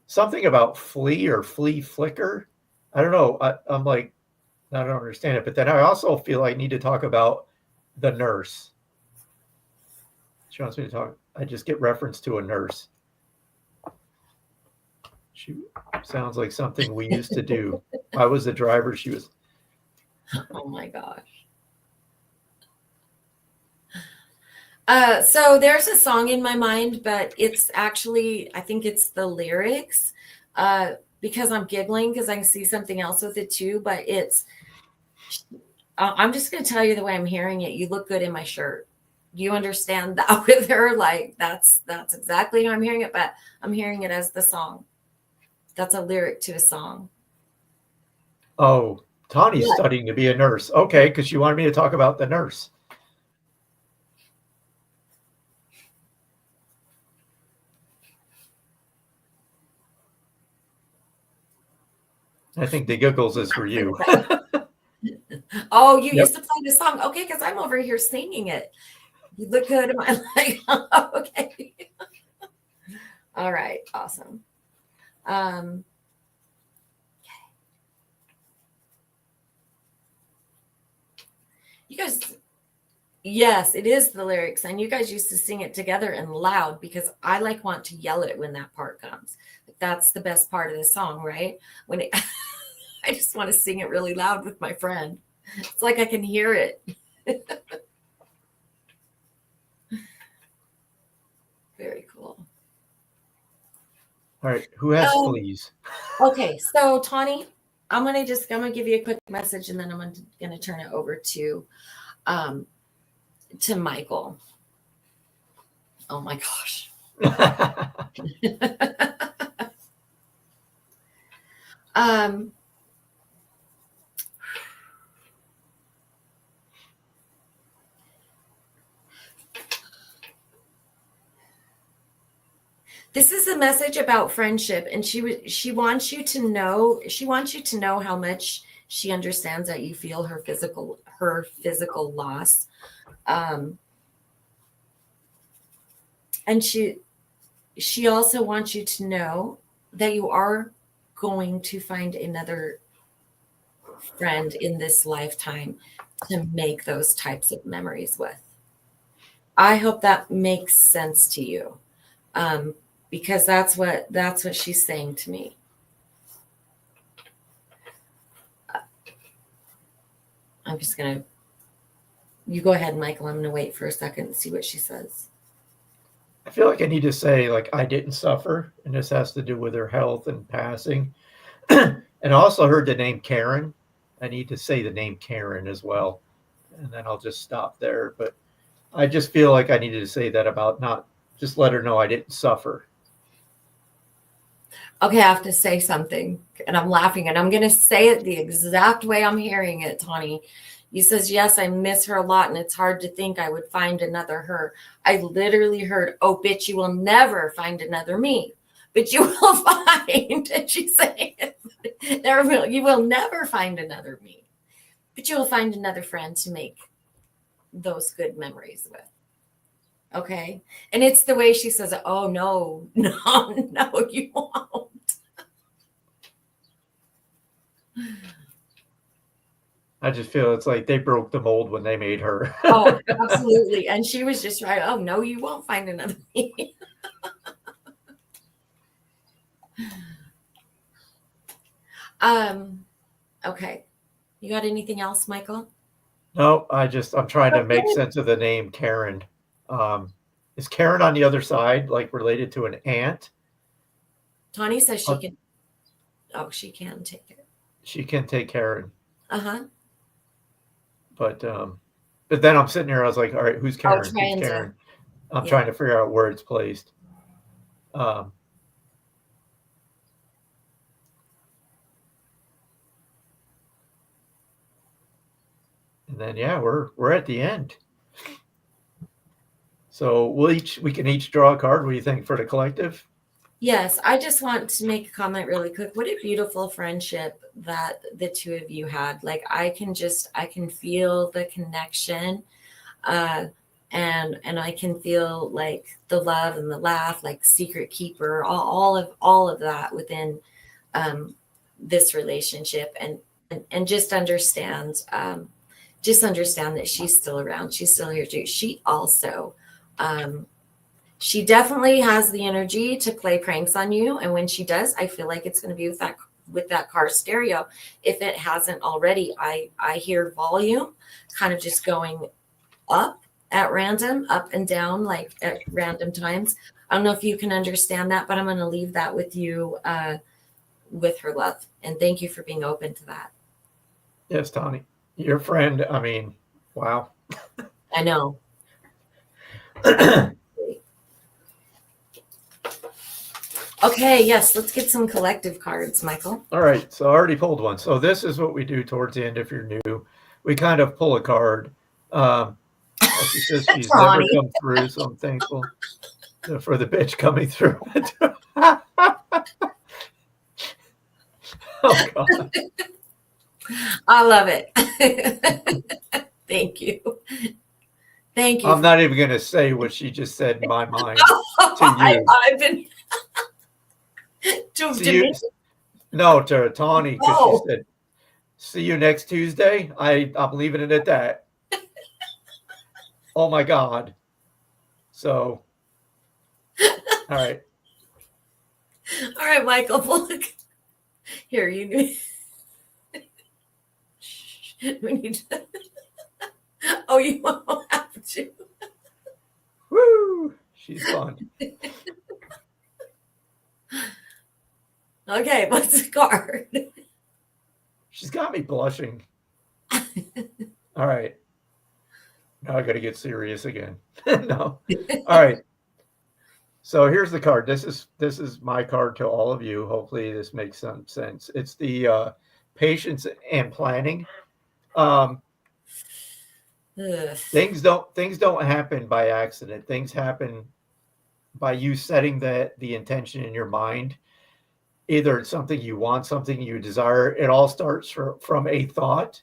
something about flea or flea flicker. I don't know. I'm like, I don't understand it. But then I also feel I need to talk about the nurse. She wants me to talk. I just get reference to a nurse. She sounds like something we used to do. I was the driver. She was. Oh my gosh. So there's a song in my mind, but it's actually, I think it's the lyrics, because I'm giggling because I can see something else with it too, but I'm just going to tell you the way I'm hearing it. You look good in my shirt. You understand that with her? Like that's exactly how I'm hearing it, but I'm hearing it as the song. That's a lyric to a song. Oh, Tawny's Yeah. studying to be a nurse. Okay, because she wanted me to talk about the nurse. I think the giggles is for you. Oh, you Yep. used to play the song. Okay, because I'm over here singing it. You look good. Am I like, okay. All right, awesome. Okay. You guys, yes, it is the lyrics, and you guys used to sing it together and loud because I like want to yell it when that part comes. That's the best part of the song, right? When it, I just want to sing it really loud with my friend. It's like I can hear it. Very cool. All right, who has fleas? Okay, so Tawny, I'm gonna give you a quick message, and then I'm gonna turn it over to Michael. Oh my gosh. This is a message about friendship, and she wants you to know how much she understands that you feel her physical loss, and she also wants you to know that you are going to find another friend in this lifetime to make those types of memories with. I hope that makes sense to you. Because that's what she's saying to me. I'm just going to, you go ahead, Michael. I'm going to wait for a second and see what she says. I feel like I need to say, like, I didn't suffer, and this has to do with her health and passing. And I also heard the name Karen. I need to say the name Karen as well, and then I'll just stop there. But I just feel like I needed to say that about not just let her know I didn't suffer. Okay, I have to say something, and I'm laughing, and I'm going to say it the exact way I'm hearing it, Tawny. You says, yes, I miss her a lot, and it's hard to think I would find another her. I literally heard, oh, bitch, you will never find another me. But you will find, and she's saying, you will never find another me. But you will find another friend to make those good memories with. Okay? And it's the way she says, oh, no, you won't. I just feel it's like they broke the mold when they made her. Oh, absolutely. And she was just right. Oh, no, you won't find another me. Okay. You got anything else, Michael? No, I'm trying to make sense of the name Karen. Is Karen on the other side, like related to an aunt? Tawny says she can. Oh, she can take it. She can take Karen. Uh-huh. But then I'm sitting here, I was like, all right, who's Karen? Who's Karen? I'm trying to figure out where it's placed. And then we're at the end. So we can each draw a card. What do you think for the collective? Yes, I just want to make a comment really quick. What a beautiful friendship that the two of you had. Like I can feel the connection, and I can feel like the love and the laugh, like secret keeper, all of that within this relationship, and just understand that she's still around. She's still here too. She also. She definitely has the energy to play pranks on you. And when she does, I feel like it's going to be with that car stereo. If it hasn't already, I hear volume kind of just going up at random, up and down, like at random times. I don't know if you can understand that, but I'm going to leave that with you with her love. And thank you for being open to that. Yes, Tawny. Your friend, I mean, wow. I know. Okay, yes, let's get some collective cards, Michael. All right, so I already pulled one. So this is what we do towards the end if you're new. We kind of pull a card. She says she's never come through, so I'm thankful for the bitch coming through. Oh, God. I love it. Thank you. Thank you. I'm not even going to say what she just said in my mind to you. I've been... No, to Tawny, because she said, see you next Tuesday. I'm leaving it at that. Oh my God. So, all right. All right, Michael, look. Here, you we need to. Oh, you won't have to. Woo! She's fun. Okay, what's the card? She's got me blushing. All right. Now I got to get serious again. No. All right. So here's the card. This is my card to all of you. Hopefully this makes some sense. It's the patience and planning. Things don't happen by accident. Things happen by you setting the intention in your mind. Either it's something you want, something you desire. It all starts from a thought,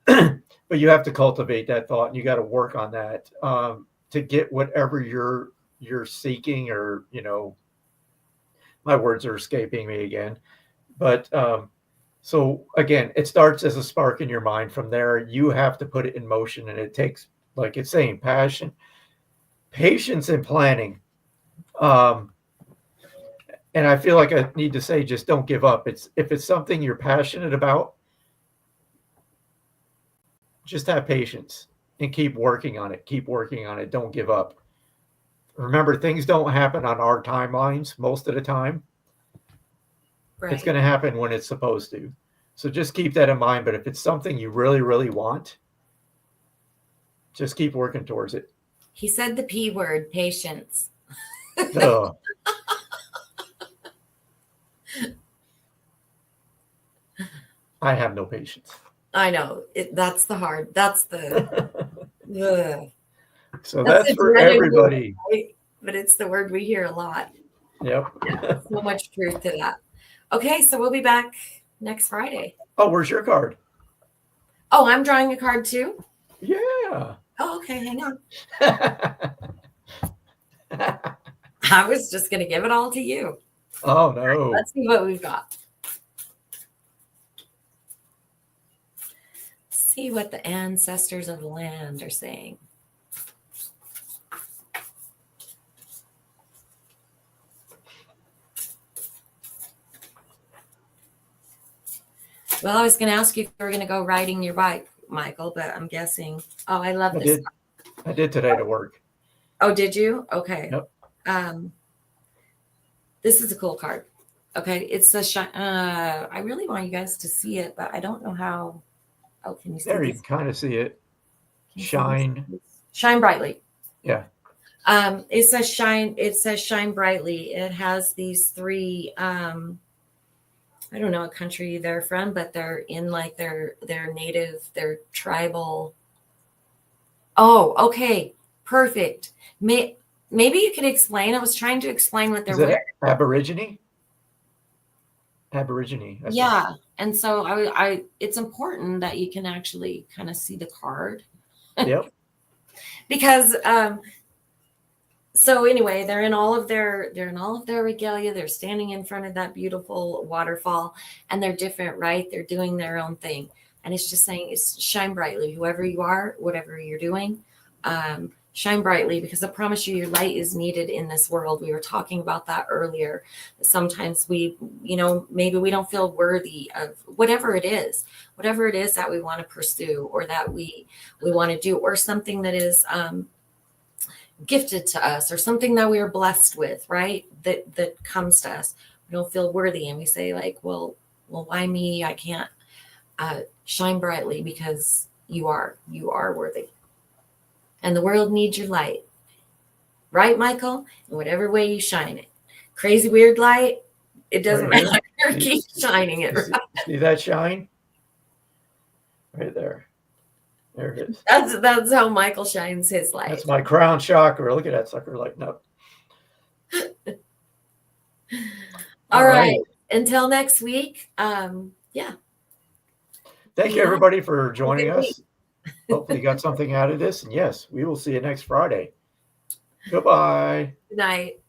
but you have to cultivate that thought, and you got to work on that to get whatever you're seeking. Or my words are escaping me again. But so again, it starts as a spark in your mind. From there, you have to put it in motion, and it takes, like it's saying, passion, patience, and planning. And I feel like I need to say, just don't give up. If it's something you're passionate about, just have patience and keep working on it. Keep working on it. Don't give up. Remember, things don't happen on our timelines most of the time. Right. It's going to happen when it's supposed to. So just keep that in mind. But if it's something you really, really want, just keep working towards it. He said the P word, patience. Ugh. I have no patience. I know. That's the hard. That's the. Ugh. So that's for everybody. Word, right? But it's the word we hear a lot. Yep. Yeah, so much truth to that. Okay, so we'll be back next Friday. Oh, where's your card? Oh, I'm drawing a card too? Yeah. Oh, okay, hang on. I was just going to give it all to you. Oh, no. Let's see what we've got. See what the ancestors of the land are saying. Well, I was going to ask you if you were going to go riding your bike, Michael, but I'm guessing. Oh, I love this. I did today to work. Oh, did you? Okay. Yep. This is a cool card. Okay, it's a shine. I really want you guys to see it, but I don't know how. Oh, can you see There, this? you can kind of see it. Shine. Shine brightly. Yeah. It says shine. It says shine brightly. It has these three. I don't know what country they're from, but they're in like their native, their tribal. Oh, okay, perfect. Maybe you could explain. I was trying to explain what they're Is it wearing. Aborigine? Aborigine. Yeah, and so I it's important that you can actually kind of see the card. Yep. Because so anyway, they're in all of their regalia. They're standing in front of that beautiful waterfall, and they're different, right? They're doing their own thing, and it's just saying, it's shine brightly, whoever you are, whatever you're doing, shine brightly, because I promise you, your light is needed in this world. We were talking about that earlier. Sometimes we, maybe we don't feel worthy of whatever it is that we want to pursue, or that we want to do, or something that is gifted to us, or something that we are blessed with, right? That comes to us. We don't feel worthy, and we say like, well, why me? I can't. Shine brightly, because you are worthy, and the world needs your light, right, Michael? In whatever way you shine it, crazy weird light, it doesn't Right matter. Keep shining it. Right? See that shine? Right there. There it is. That's how Michael shines his light. That's my crown chakra. Look at that sucker lighting up. All right. Until next week. Yeah. Thank you, everybody, for joining us. Hopefully you got something out of this. And yes, we will see you next Friday. Goodbye. Good night.